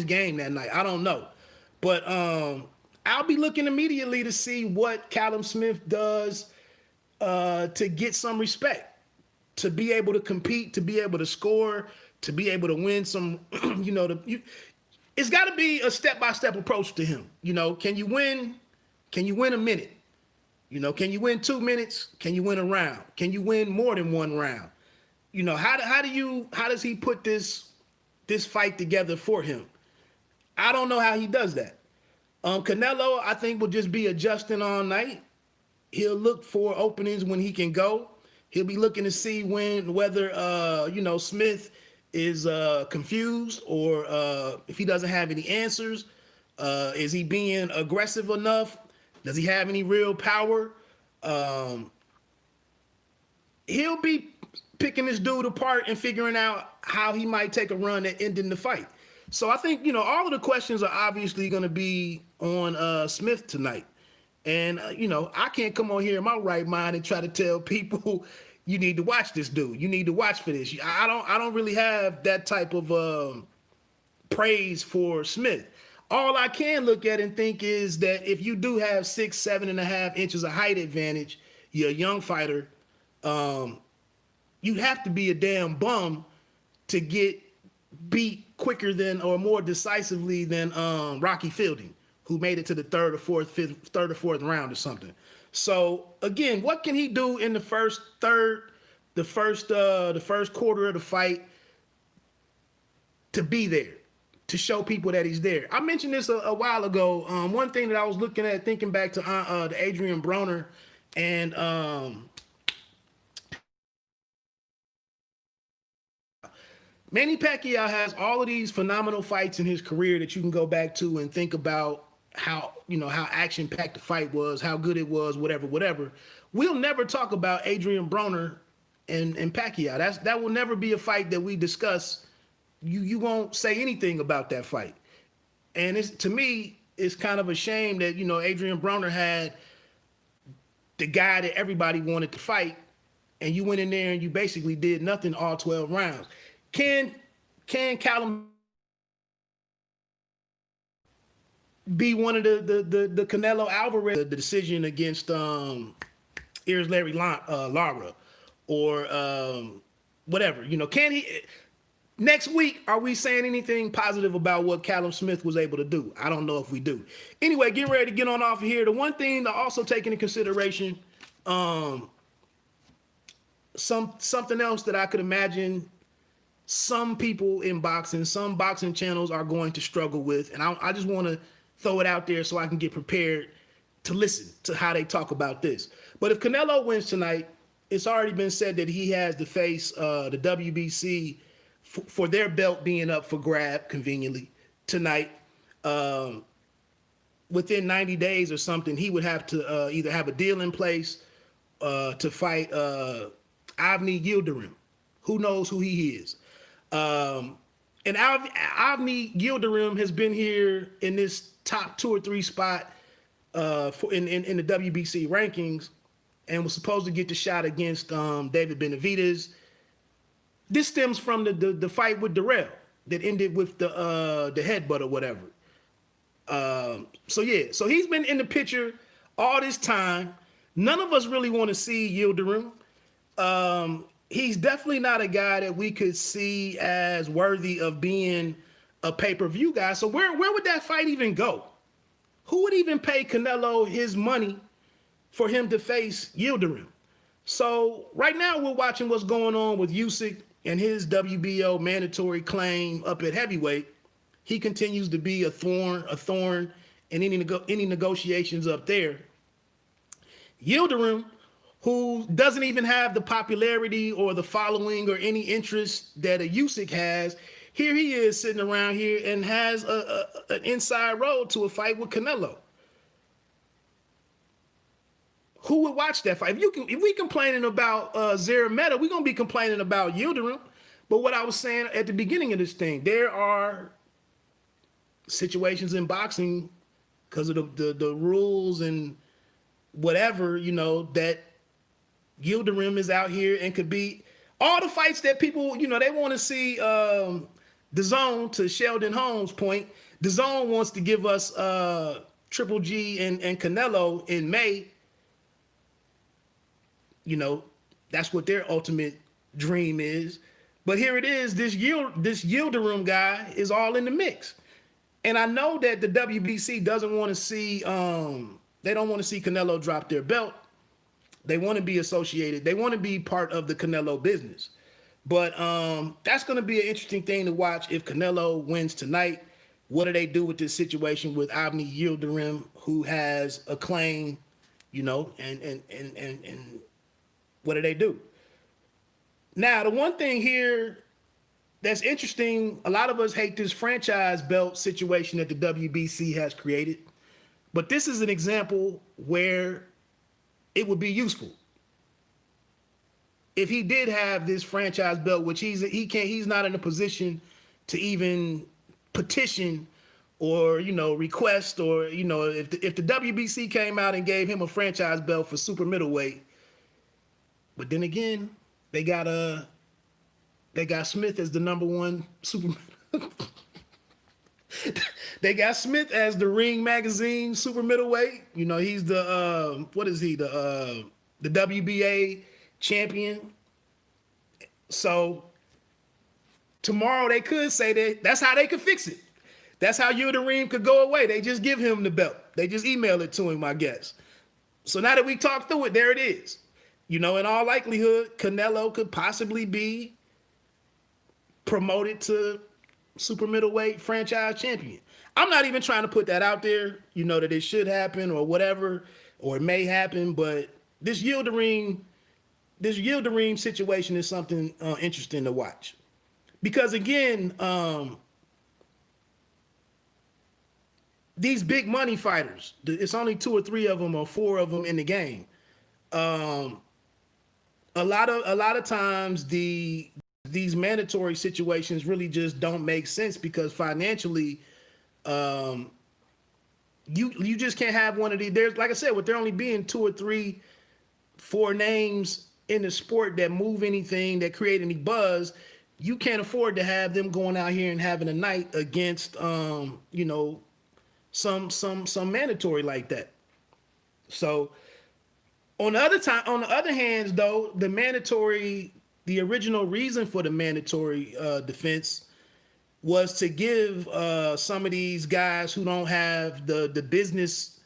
game that night. I don't know, but I'll be looking immediately to see what Callum-Smith does to get some respect, to be able to compete, to be able to score, to be able to win some. It's got to be a step-by-step approach to him. Can you win? Can you win a minute? Can you win 2 minutes? Can you win a round? Can you win more than one round? How does he put this fight together for him? I don't know how he does that. Canelo, I think, will just be adjusting all night. He'll look for openings when he can go. He'll be looking to see whether Smith is confused, or if he doesn't have any answers. Is he being aggressive enough? Does he have any real power? He'll be picking this dude apart and figuring out how he might take a run at ending the fight. So I think, all of the questions are obviously going to be on Smith tonight. And, I can't come on here in my right mind and try to tell people, you need to watch this dude. You need to watch for this. I don't really have that type of praise for Smith. All I can look at and think is that if you do have 6, 7.5 inches of height advantage, you're a young fighter, you'd have to be a damn bum to get beat quicker than, or more decisively than Rocky Fielding, who made it to the third or fourth round or something. So again, what can he do in the first third, the first quarter of the fight to be there, to show people that he's there? I mentioned this a while ago. One thing that I was looking at, thinking back to the Adrian Broner and Manny Pacquiao has all of these phenomenal fights in his career that you can go back to and think about how action-packed the fight was, how good it was, whatever. We'll never talk about Adrian Broner and Pacquiao. That will never be a fight that we discuss. You won't say anything about that fight. And to me, it's kind of a shame that, Adrian Broner had the guy that everybody wanted to fight, and you went in there and you basically did nothing all 12 rounds. Can Callum be one of the Canelo Alvarez, the decision against Larry Lara, or whatever? Can he? Next week, are we saying anything positive about what Callum-Smith was able to do? I don't know if we do. Anyway, get ready to get on off of here. The one thing to also take into consideration, something else that I could imagine some people in boxing, some boxing channels are going to struggle with, and I just want to throw it out there so I can get prepared to listen to how they talk about this. But if Canelo wins tonight, it's already been said that he has to face the WBC for their belt being up for grab conveniently tonight. Within 90 days or something, he would have to either have a deal in place to fight Avni Yildirim. Who knows who he is? And Avni Yildirim has been here in this top 2 or 3 spot in the WBC rankings, and was supposed to get the shot against David Benavidez. This stems from the fight with Darrell that ended with the headbutt or whatever. So he's been in the picture all this time. None of us really want to see Yildirim. He's definitely not a guy that we could see as worthy of being a pay-per-view guy. So where would that fight even go? Who would even pay Canelo his money for him to face Yildirim? So right now we're watching what's going on with Usyk and his WBO mandatory claim up at heavyweight. He continues to be a thorn in any negotiations up there. Yildirim, who doesn't even have the popularity or the following or any interest that a Usyk has, here he is sitting around here and has an inside road to a fight with Canelo. Who would watch that fight? If we complaining about Szeremeta, we're gonna be complaining about Yildirim. But what I was saying at the beginning of this thing, there are situations in boxing because of the rules and whatever, you know, that Yildirim is out here and could be all the fights that people, you know, they want to see. DAZN, to Sheldon Holmes' point, DAZN wants to give us Triple G and Canelo in May. You know, that's what their ultimate dream is. But here it is, this Yildirim guy is all in the mix. And I know that the WBC doesn't want to see, they don't want to see Canelo drop their belt. They want to be associated. They want to be part of the Canelo business. But that's going to be an interesting thing to watch if Canelo wins tonight. What do they do with this situation with Avni Yildirim, who has a claim, you know, and what do they do? Now, the one thing here that's interesting, a lot of us hate this franchise belt situation that the WBC has created, but this is an example where it would be useful. If he did have this franchise belt, which he's not in a position to even petition or, you know, request, or, you know, if the WBC came out and gave him a franchise belt for super middleweight, but then again, they got Smith as the number one super. They got Smith as the Ring Magazine super middleweight. You know, he's the what is he, the WBA champion. So tomorrow they could say that's how they could fix it. That's how Yildirim could go away. They just give him the belt. They just email it to him, I guess. So now that we talked through it, there it is. You know, in all likelihood, Canelo could possibly be promoted to super middleweight franchise champion. I'm not even trying to put that out there, you know, that it should happen or whatever, or it may happen, but this Yildirim situation is something interesting to watch. Because again, these big money fighters, it's only 2 or 3 of them or 4 of them in the game. A lot of times these mandatory situations really just don't make sense because financially, you just can't have one of these. There's, like I said, with there only being 2 or 3, 4 names in the sport that move anything, that create any buzz, you can't afford to have them going out here and having a night against, you know, some mandatory like that. So on the other hand, though, the original reason for the mandatory defense was to give some of these guys who don't have the business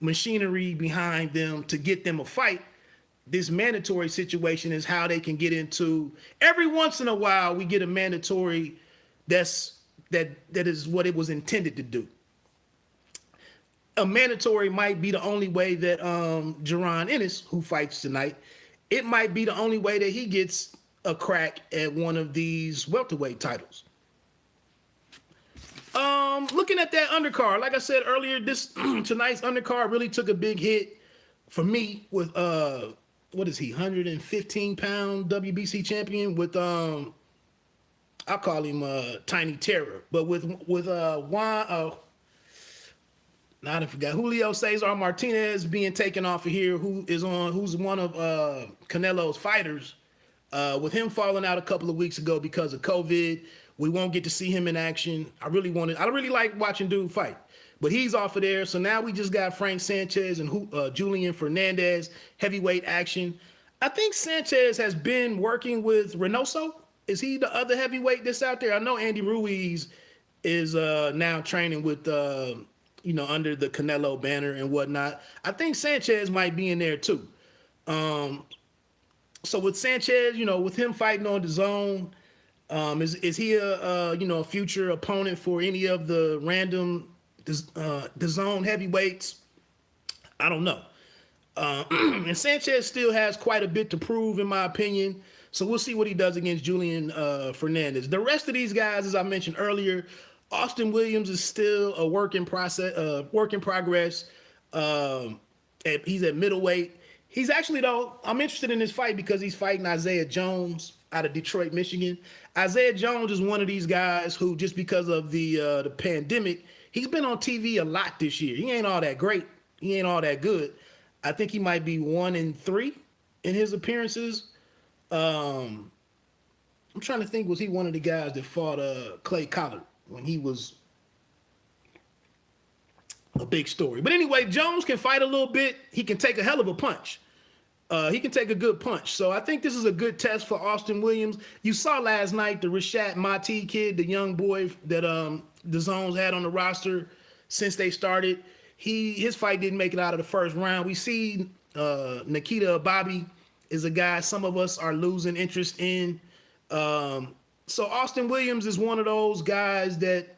machinery behind them to get them a fight. This mandatory situation is how they can get into. Every once in a while, we get a mandatory that is what it was intended to do. A mandatory might be the only way that Jaron Ennis, who fights tonight, it might be the only way that he gets a crack at one of these welterweight titles. Looking at that undercard, like I said earlier, this tonight's undercard really took a big hit for me with what is he, 115-pound WBC champion with I'll call him Tiny Terror, but with Juan. Now I forgot Julio Cesar Martinez being taken off of here, who's one of Canelo's fighters. With him falling out a couple of weeks ago because of COVID, we won't get to see him in action. I really like watching dude fight, but he's off of there. So now we just got Frank Sanchez and Julian Fernandez heavyweight action. I think Sanchez has been working with Reynoso. Is he the other heavyweight that's out there? I know Andy Ruiz is now training with under the Canelo banner and whatnot. I think Sanchez might be in there too. So with Sanchez, with him fighting on DAZN, is he a future opponent for any of the random DAZN heavyweights? I don't know. And Sanchez still has quite a bit to prove, in my opinion. So we'll see what he does against Julian Fernandez. The rest of these guys, as I mentioned earlier, Austin Williams is still a work in progress. He's at middleweight. He's actually, though, I'm interested in this fight because he's fighting Isaiah Jones out of Detroit, Michigan. Isaiah Jones is one of these guys who, just because of the pandemic, he's been on TV a lot this year. He ain't all that great. He ain't all that good. I think he might be 1-3 in his appearances. I'm trying to think, was he one of the guys that fought Clay Collard when he was a big story? But anyway, Jones can fight a little bit. He can take a hell of a punch. He can take a good punch. So I think this is a good test for Austin Williams. You saw last night the Rashad Mati kid, the young boy that the Zones had on the roster since they started. His fight didn't make it out of the first round. We see Nikita Bobby is a guy some of us are losing interest in. So Austin Williams is one of those guys that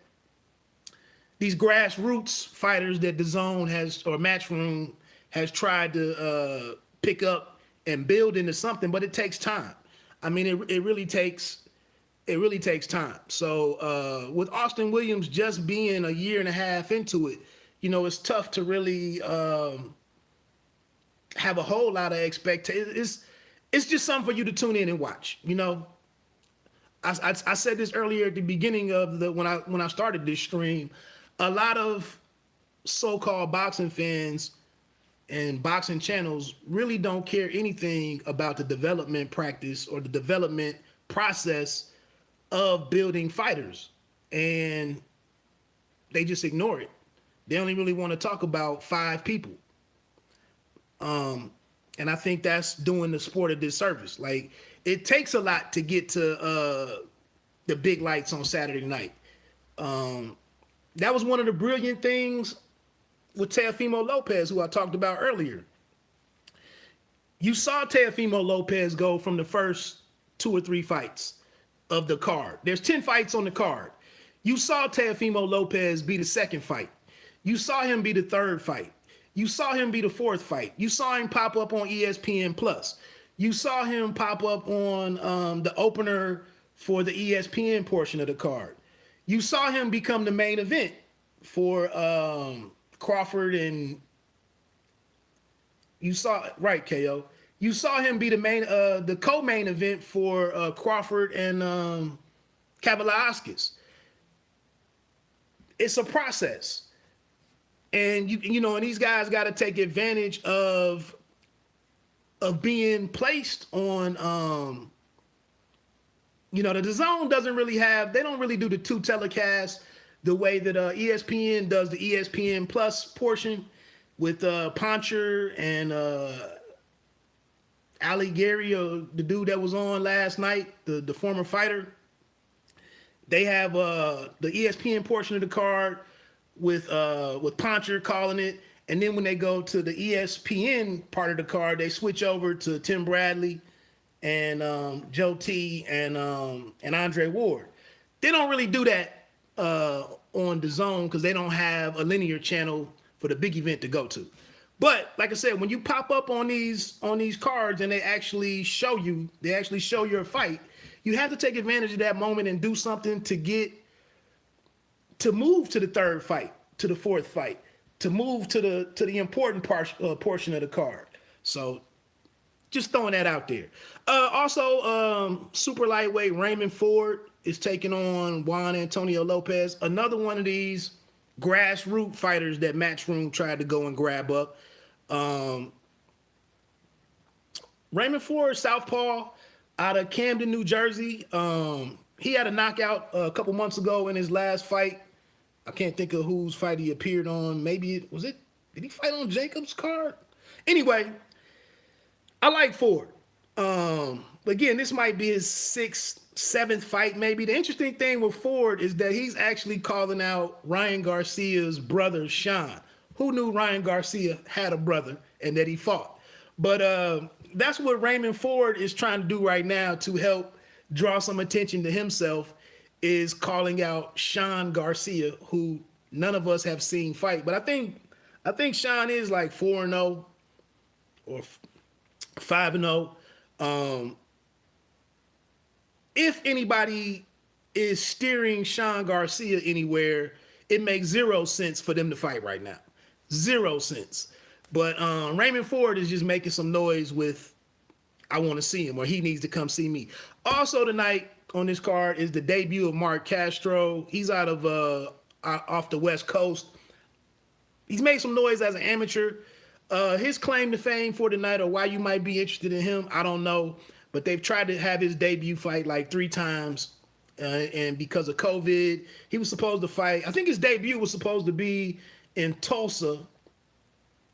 these grassroots fighters that the Zone has, or Matchroom has tried to pick up and build into something, but it takes time. I mean, it really takes time. So with Austin Williams just being a year and a half into it, it's tough to really have a whole lot of expectations. It's just something for you to tune in and watch. I said this earlier at the beginning of when I started this stream. A lot of so-called boxing fans and boxing channels really don't care anything about the development practice or the development process of building fighters, and they just ignore it. They only really want to talk about 5 people. And I think that's doing the sport a disservice. Like, it takes a lot to get to the big lights on Saturday night. That was one of the brilliant things with Teofimo Lopez, who I talked about earlier. You saw Teofimo Lopez go from the first 2 or 3 fights of the card. There's 10 fights on the card. You saw Teofimo Lopez be the second fight. You saw him be the third fight. You saw him be the fourth fight. You saw him pop up on ESPN Plus. You saw him pop up on the opener for the ESPN portion of the card. You saw him become the main event for Crawford, and you saw, right, KO. You saw him be the co-main event for Crawford and Kavaliauskas. It's a process. And and these guys got to take advantage of being placed on the Zone doesn't really they don't really do the 2 telecasts the way that ESPN does the ESPN Plus portion with Poncher and Ali Gary, the dude that was on last night, the former fighter. They have the ESPN portion of the card with Poncher calling it, and then when they go to the ESPN part of the card, they switch over to Tim Bradley and Joe T and Andre Ward. They don't really do that on the Zone because they don't have a linear channel for the big event to go to. But like I said, when you pop up on these cards and they actually show your fight, you have to take advantage of that moment and do something to move to the third fight, to the fourth fight, to move to the important portion of the card. So just throwing that out there. Also, super lightweight Raymond Ford is taking on Juan Antonio Lopez, another one of these grassroots fighters that Matchroom tried to go and grab up. Raymond Ford, southpaw, out of Camden, New Jersey. He had a knockout a couple months ago in his last fight. I can't think of whose fight he appeared on. Maybe did he fight on Jacob's card? Anyway, I like Ford. Again, this might be his 6th, 7th fight, maybe. The interesting thing with Ford is that he's actually calling out Ryan Garcia's brother, Sean. Who knew Ryan Garcia had a brother and that he fought? But that's what Raymond Ford is trying to do right now to help draw some attention to himself, is calling out Sean Garcia, who none of us have seen fight. But I think Sean is like 4-0. or 5-0. If anybody is steering Sean Garcia anywhere, it makes 0 sense for them to fight right now. 0 sense. But Raymond Ford is just making some noise with, I want to see him, or he needs to come see me. Also tonight on this card is the debut of Mark Castro. He's out of off the West Coast. He's made some noise as an amateur. His claim to fame for tonight, or why you might be interested in him, I don't know. But they've tried to have his debut fight like 3 times. And because of COVID, he was supposed to fight. I think his debut was supposed to be in Tulsa,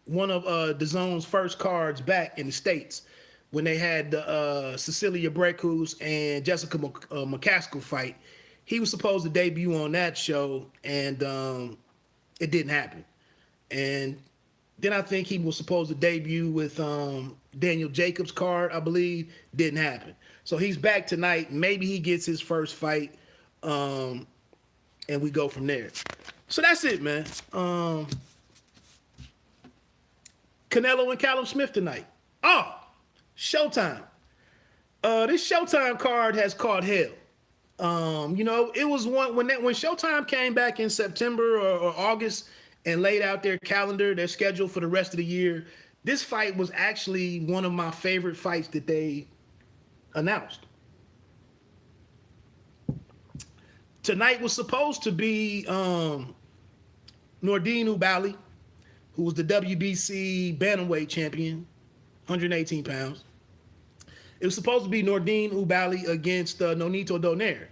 one of DAZN's first cards back in the States, when they had the Cecilia Brækhus and Jessica McCaskill fight. He was supposed to debut on that show, and it didn't happen. And then I think he was supposed to debut with Daniel Jacobs' card, I believe. Didn't happen. So he's back tonight. Maybe he gets his first fight, and we go from there. So that's it, man. Canelo and Canelo-Smith tonight. Oh, Showtime. This Showtime card has caught hell. It was one when Showtime came back in September or August and laid out their calendar, their schedule for the rest of the year. This fight was actually one of my favorite fights that they announced. Tonight was supposed to be Nordine Oubaali, who was the WBC bantamweight champion, 118 pounds. It was supposed to be Nordine Oubaali against Nonito Donaire.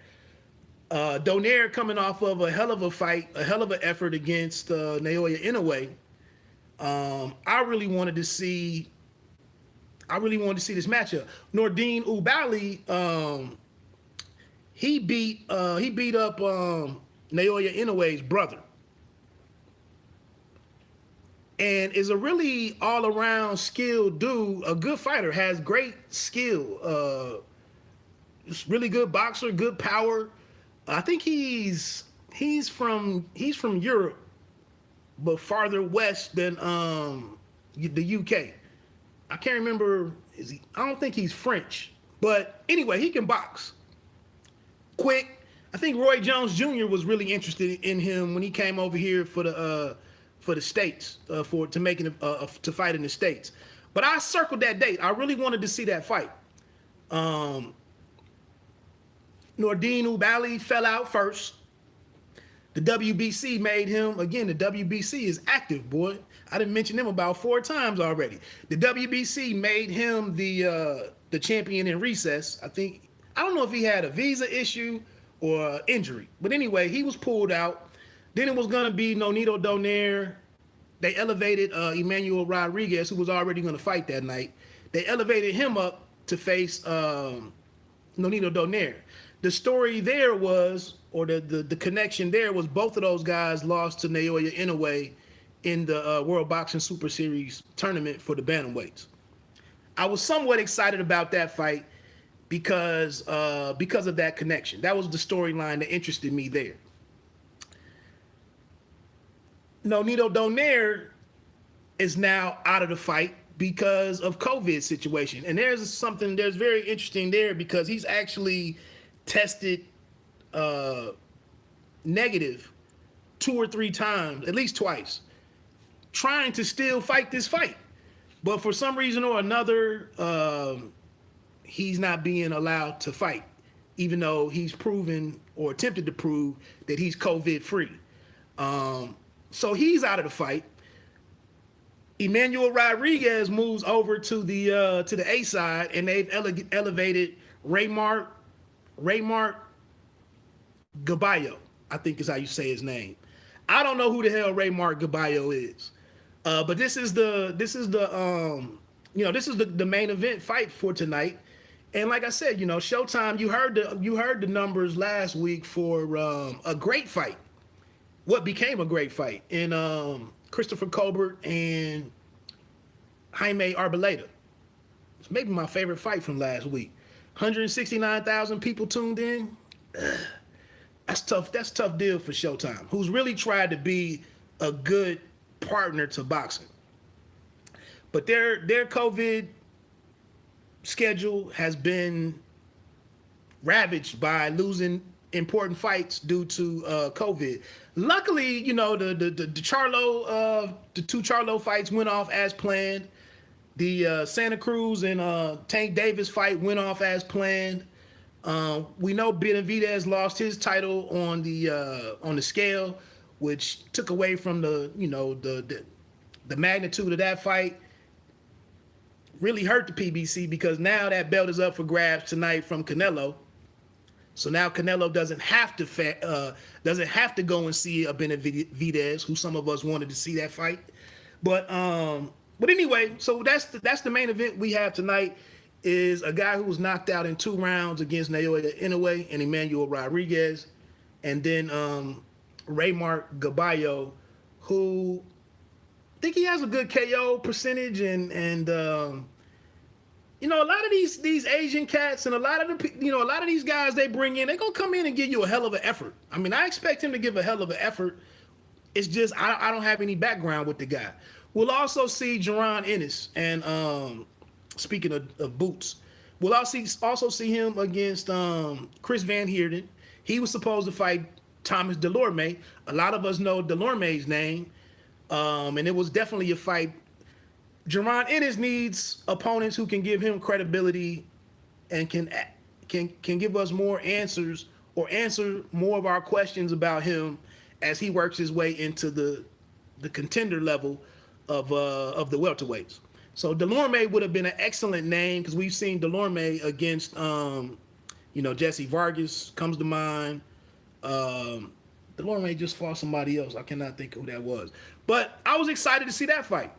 Donaire coming off of a hell of a fight, a hell of an effort against Naoya Inoue. I really wanted to see this matchup. Nordine Oubaali, he beat up Naoya Inoue's brother, and is a really all-around skilled dude, a good fighter, has great skill, really good boxer, good power. I think he's from Europe, but farther west than the UK. I can't remember. I don't think he's French, but anyway, he can box. Quick. I think Roy Jones Jr. was really interested in him when he came over here for the States, to fight in the States. But I circled that date. I really wanted to see that fight. Nordine Oubaali fell out first. The WBC made him, again, the WBC is active, boy. I didn't mention them about 4 times already. The WBC made him the champion in recess. I don't know if he had a visa issue or injury. But anyway, he was pulled out. Then it was going to be Nonito Donaire. They elevated Emmanuel Rodriguez, who was already going to fight that night. They elevated him up to face Nonito Donaire. The story there was, or the connection there was, both of those guys lost to Naoya Inoue in the World Boxing Super Series tournament for the bantamweights. I was somewhat excited about that fight because of that connection. That was the storyline that interested me there. Nonito Donaire is now out of the fight because of COVID situation. And there's very interesting there, because he's actually tested negative 2 or 3 times, at least twice, trying to still fight this fight. But for some reason or another, he's not being allowed to fight, even though he's proven or attempted to prove that he's COVID free. So he's out of the fight. Emmanuel Rodriguez moves over to the A side, and they've elevated Raymond Gaballo, I think is how you say his name. I don't know who the hell Raymond Gaballo is, but this is the main event fight for tonight. And like I said, Showtime. You heard the numbers last week for a great fight. What became a great fight in Christopher Colbert and Jaime Arboleda. It's maybe my favorite fight from last week. 169,000 people tuned in. That's tough. That's a tough deal for Showtime, who's really tried to be a good partner to boxing. but their COVID schedule has been ravaged by losing important fights due to COVID. Luckily, you know, the two Charlo fights went off as planned. The Santa Cruz and Tank Davis fight went off as planned. We know Benavidez lost his title on the scale, which took away from the magnitude of that fight. Really hurt the PBC because now that belt is up for grabs tonight from Canelo. So now Canelo doesn't have to go and see a Benavidez, who some of us wanted to see that fight. But anyway, so that's the main event we have tonight. Is a guy who was knocked out in 2 rounds against Naoya Inoue and Emmanuel Rodriguez, and then Raymond Gaballo, who I think he has a good KO percentage, and you know, a lot of these Asian cats and a lot of these guys they bring in, they're gonna come in and give you a hell of an effort. I mean, I expect him to give a hell of an effort. It's just I don't have any background with the guy. We'll also see Jaron Ennis, and speaking of boots, we'll also see him against Chris Van Heerden. He was supposed to fight Thomas Delorme. A lot of us know Delorme's name, and it was definitely a fight. Jaron Ennis needs opponents who can give him credibility and can give us more answers or answer more of our questions about him as he works his way into the contender level of the welterweights. So Delorme would have been an excellent name because we've seen Delorme against Jesse Vargas comes to mind. Delorme just fought somebody else. I cannot think of who that was. But I was excited to see that fight.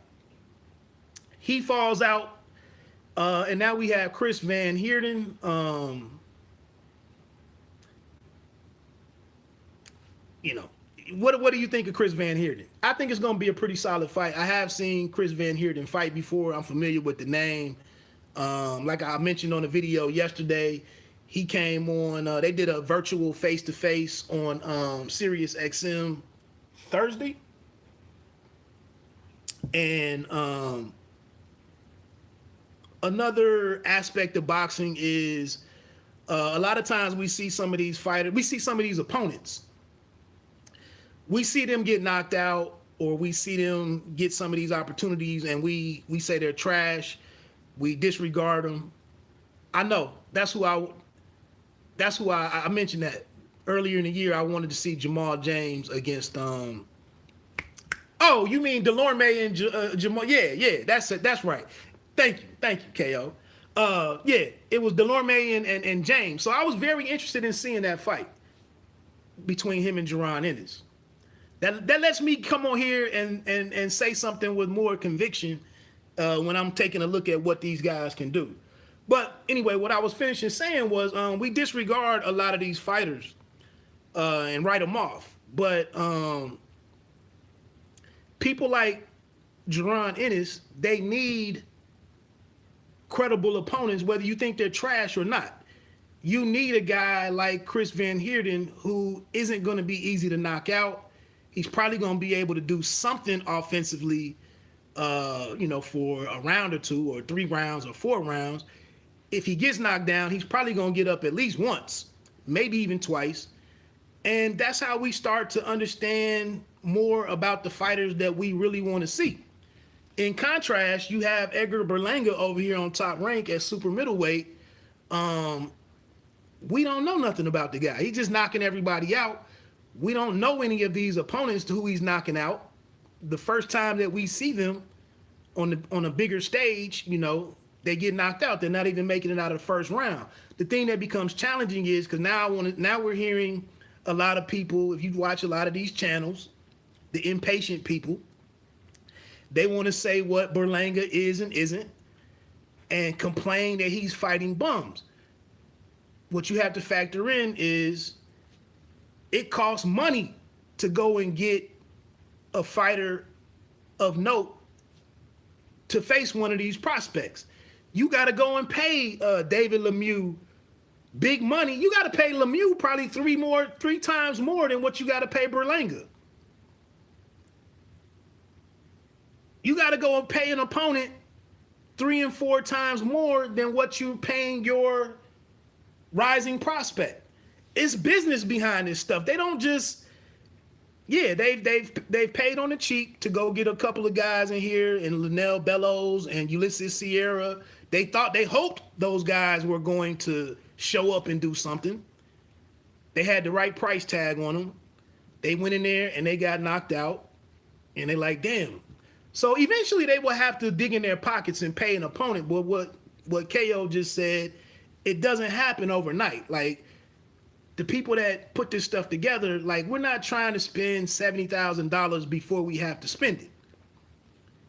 He falls out, and now we have Chris Van Heerden. What do you think of Chris Van Heerden? I think it's going to be a pretty solid fight. I have seen Chris Van Heerden fight before. I'm familiar with the name. Like I mentioned on the video yesterday, he came on. They did a virtual face-to-face on Sirius XM Thursday. And another aspect of boxing is a lot of times we see some of these fighters, we see some of these opponents. We see them get knocked out, or we see them get some of these opportunities, and we say they're trash. We disregard them. I know that's who I mentioned that earlier in the year. I wanted to see Jamal James against. Oh, you mean Delorme and Jamal? Yeah, that's it. That's right. Thank you, KO. Yeah, it was Delorme and James. So I was very interested in seeing that fight between him and Jaron Ennis. That lets me come on here and say something with more conviction when I'm taking a look at what these guys can do. But anyway, what I was finishing saying was we disregard a lot of these fighters and write them off. But people like Jaron Ennis, they need credible opponents, whether you think they're trash or not. You need a guy like Chris Van Heerden who isn't going to be easy to knock out. He's probably going to be able to do something offensively, for a round or 2 or 3 rounds or 4 rounds. If he gets knocked down, he's probably going to get up at least once, maybe even twice. And that's how we start to understand more about the fighters that we really want to see. In contrast, you have Edgar Berlinga over here on Top Rank at super middleweight. We don't know nothing about the guy. He's just knocking everybody out. We don't know any of these opponents who he's knocking out. The first time that we see them on a bigger stage, they get knocked out. They're not even making it out of the first round. The thing that becomes challenging is because now we're hearing a lot of people, if you watch a lot of these channels, the impatient people, they want to say what Berlanga is and isn't and complain that he's fighting bums. What you have to factor in is it costs money to go and get a fighter of note to face one of these prospects. You got to go and pay David Lemieux big money. You got to pay Lemieux probably 3 times more than what you got to pay Berlanga. You got to go and pay an opponent 3 and 4 times more than what you're paying your rising prospect. It's business behind this stuff. They don't just, yeah, they've paid on the cheap to go get a couple of guys in here, and Linnell Bellows and Ulysses Sierra. They hoped those guys were going to show up and do something. They had the right price tag on them. They went in there and they got knocked out, and they like, damn. So eventually they will have to dig in their pockets and pay an opponent. But what KO just said, it doesn't happen overnight. Like, the people that put this stuff together, like, we're not trying to spend $70,000 before we have to spend it.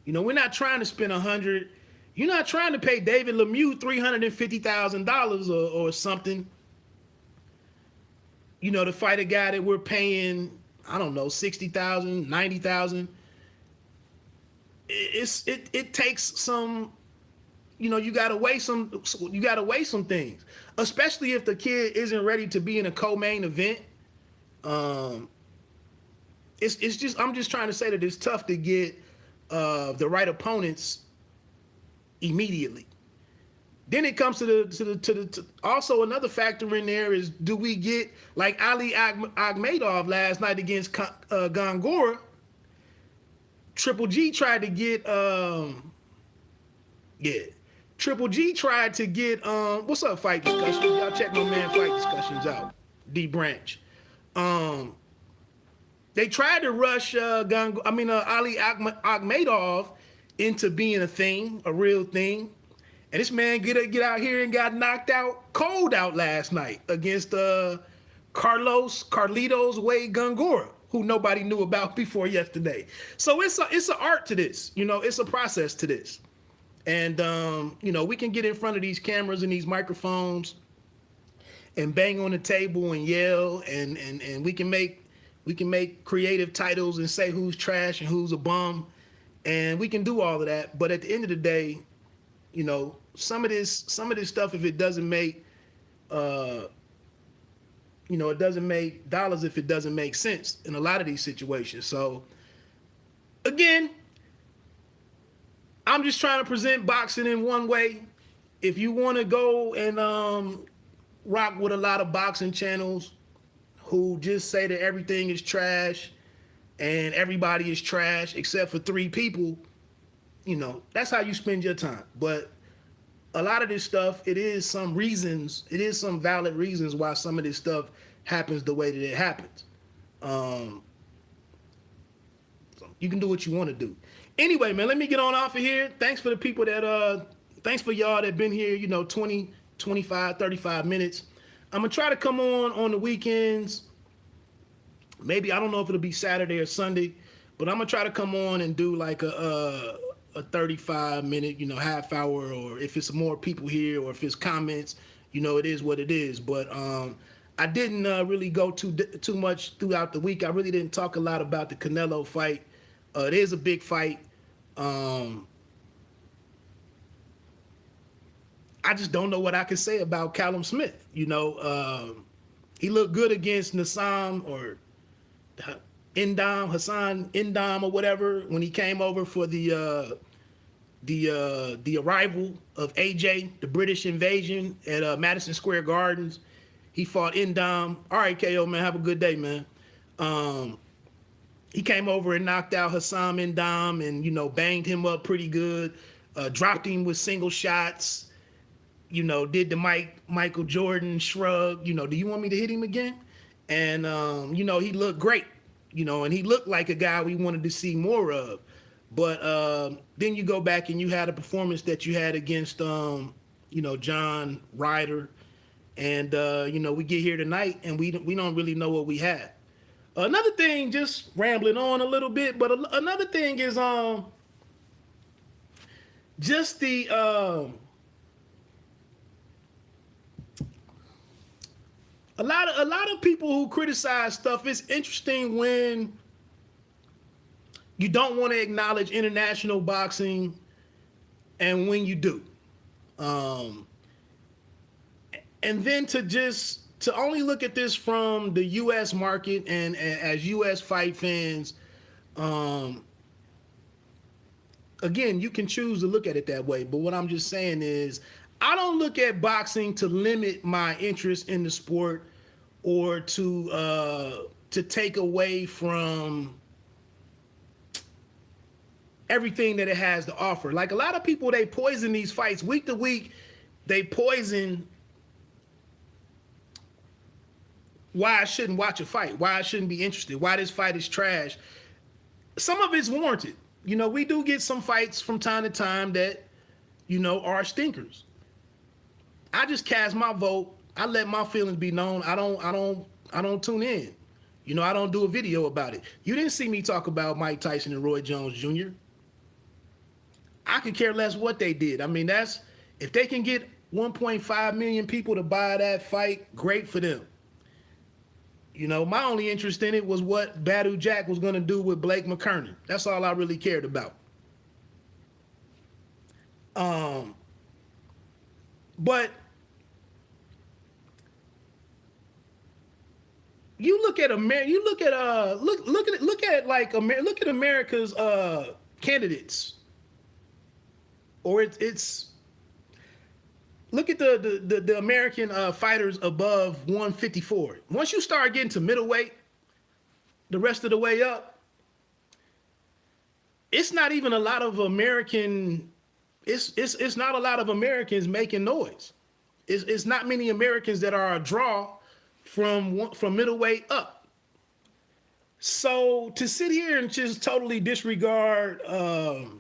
You know, we're not trying to spend $100,000. You're not trying to pay David Lemieux $350,000 or something, you know, to fight a guy that we're paying, I don't know, $60,000, $90,000. It takes some, you know, you gotta weigh some things, especially if the kid isn't ready to be in a co-main event. It's just, I'm just trying to say that it's tough to get the right opponents immediately. Then it comes to also another factor in there is, do we get like Ali Akhmedov last night against Gongora? Triple G tried to get Triple G tried to get what's up, Fight Discussion? Y'all check my man Fight Discussions out. D Branch. They tried to rush Ali Akhmedov into being a thing, a real thing. And this man get out here and got knocked out cold out last night against Carlitos Wade Gongora, who nobody knew about before yesterday. So it's an art to this, you know, it's a process to this. And you know, we can get in front of these cameras and these microphones and bang on the table and yell, and we can make creative titles and say who's trash and who's a bum, and we can do all of that. But at the end of the day, you know, some of this stuff, if it doesn't make it doesn't make dollars if it doesn't make sense in a lot of these situations. So again, I'm just trying to present boxing in one way. If you want to go and rock with a lot of boxing channels who just say that everything is trash and everybody is trash except for 3 people, you know, that's how you spend your time. But a lot of this stuff, it is some valid reasons why some of this stuff happens the way that it happens. So you can do what you want to do. Anyway, man, let me get on off of here. Thanks for the people thanks for y'all that been here, you know, 20, 25, 35 minutes. I'm going to try to come on the weekends. Maybe, I don't know if it'll be Saturday or Sunday, but I'm going to try to come on and do like a 35-minute, you know, half hour, or if it's more people here or if it's comments, you know, it is what it is. But I didn't really go too much throughout the week. I really didn't talk a lot about the Canelo fight. It is a big fight. I just don't know what I can say about Canelo-Smith. You know, he looked good against Hassan Indam or whatever when he came over for the arrival of AJ, the British invasion at Madison Square Gardens. He fought Indam. All right, KO, man, have a good day, man. He came over and knocked out Hassan Indam and, you know, banged him up pretty good, dropped him with single shots, you know, did the Michael Jordan shrug, you know, do you want me to hit him again? And, you know, he looked great, you know, and he looked like a guy we wanted to see more of. But then you go back and you had a performance that you had against, you know, John Ryder. And, you know, we get here tonight and we don't really know what we had. Another thing, just rambling on a little bit, but another thing is just the a lot of people who criticize stuff. It's interesting when you don't want to acknowledge international boxing and when you do. And then to only look at this from the U.S. market and as U.S. fight fans, Again, you can choose to look at it that way, but what I'm just saying is I don't look at boxing to limit my interest in the sport or to take away from everything that it has to offer. Like a lot of people, they poison these fights week to week. They poison why I shouldn't watch a fight, why I shouldn't be interested, why this fight is trash. Some of it's warranted. You know, we do get some fights from time to time that, you know, are stinkers. I just cast my vote. I let my feelings be known. I don't tune in. You know, I don't do a video about it. You didn't see me talk about Mike Tyson and Roy Jones Jr. I could care less what they did. I mean, that's if they can get 1.5 million people to buy that fight, great for them. You know, my only interest in it was what Badu Jack was going to do with Blake McKernan. That's all I really cared about. But you look at America. You look at look at America's candidates, or it's look at the American fighters above 154. Once you start getting to middleweight, the rest of the way up, it's not even a lot of American. It's not a lot of Americans making noise. It's not many Americans that are a draw from middleweight up. So to sit here and just totally disregard the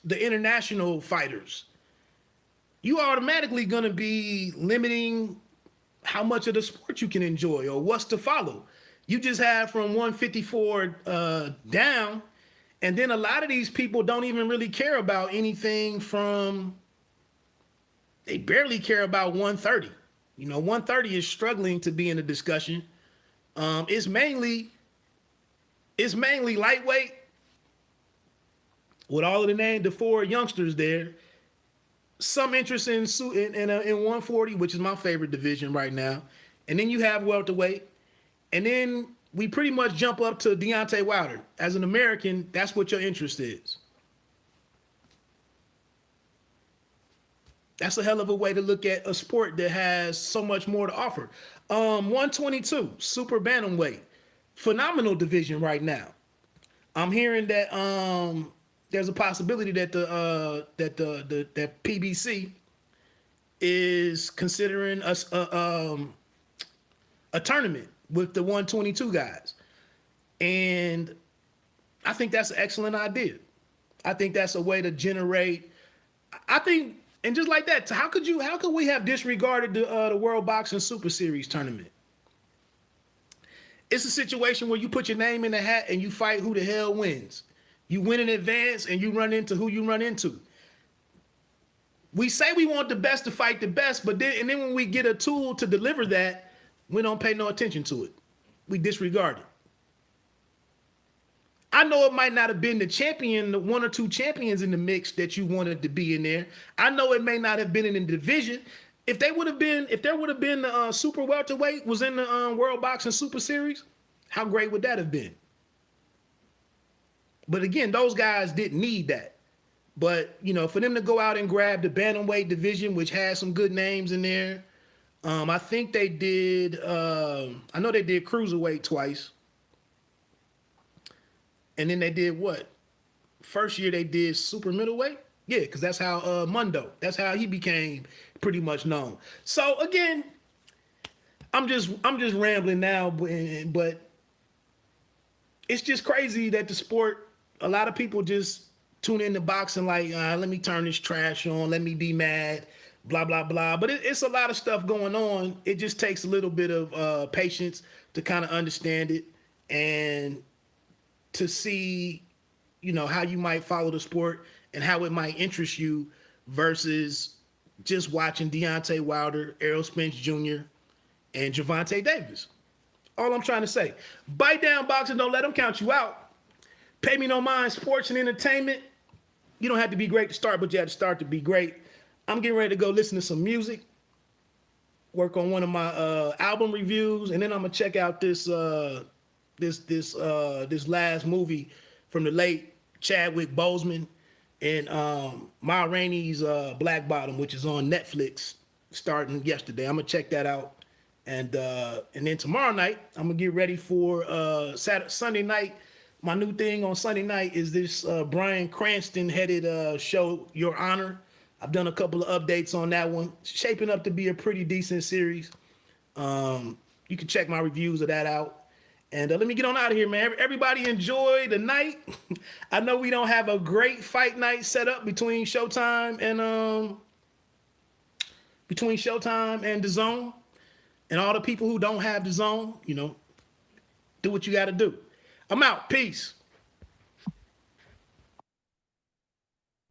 international fighters, you are automatically going to be limiting how much of the sport you can enjoy or what's to follow. You just have from 154 down, and then a lot of these people don't even really care about anything from, they barely care about 130. You know, 130 is struggling to be in the discussion. It's mainly lightweight with all of the four youngsters there. Some interest in 140, which is my favorite division right now. And then you have welterweight. And then we pretty much jump up to Deontay Wilder. As an American, that's what your interest is. That's a hell of a way to look at a sport that has so much more to offer. 122, super bantamweight. Phenomenal division right now. I'm hearing that there's a possibility that that PBC is considering a tournament with the 122 guys. And I think that's an excellent idea. I think that's a way to generate, and just like that, how could we have disregarded the World Boxing Super Series tournament? It's a situation where you put your name in the hat and you fight who the hell wins. You win in advance and you run into who you run into. We say we want the best to fight the best, but then when we get a tool to deliver that, we don't pay no attention to it. We disregard it. I know it might not have been the one or two champions in the mix that you wanted to be in there. I know it may not have been in the division. If there would have been the super welterweight was in the World Boxing Super Series, how great would that have been? But again, those guys didn't need that. But, you know, for them to go out and grab the bantamweight division, which has some good names in there, I think they did, I know they did cruiserweight twice. And then they did what? First year they did super middleweight? Yeah, because that's how that's how he became pretty much known. So again, I'm just rambling now, but it's just crazy that the sport, a lot of people just tune into boxing like, let me turn this trash on, let me be mad, blah, blah, blah. But it's a lot of stuff going on. It just takes a little bit of patience to kind of understand it and to see, you know, how you might follow the sport and how it might interest you versus just watching Deontay Wilder, Errol Spence Jr., and Gervonta Davis. All I'm trying to say. Bite down boxing, don't let them count you out. Pay me no mind, sports and entertainment. You don't have to be great to start, but you have to start to be great. I'm getting ready to go listen to some music, work on one of my album reviews, and then I'm gonna check out this last movie from the late Chadwick Boseman and Ma Rainey's Black Bottom, which is on Netflix starting yesterday. I'm gonna check that out, and then tomorrow night I'm gonna get ready for Sunday night. My new thing on Sunday night is this Bryan Cranston headed show, Your Honor. I've done a couple of updates on that one. It's shaping up to be a pretty decent series. You can check my reviews of that out. And let me get on out of here, man. Everybody enjoy the night. I know we don't have a great fight night set up between Showtime and DAZN. And all the people who don't have DAZN, you know, do what you got to do. I'm out. Peace.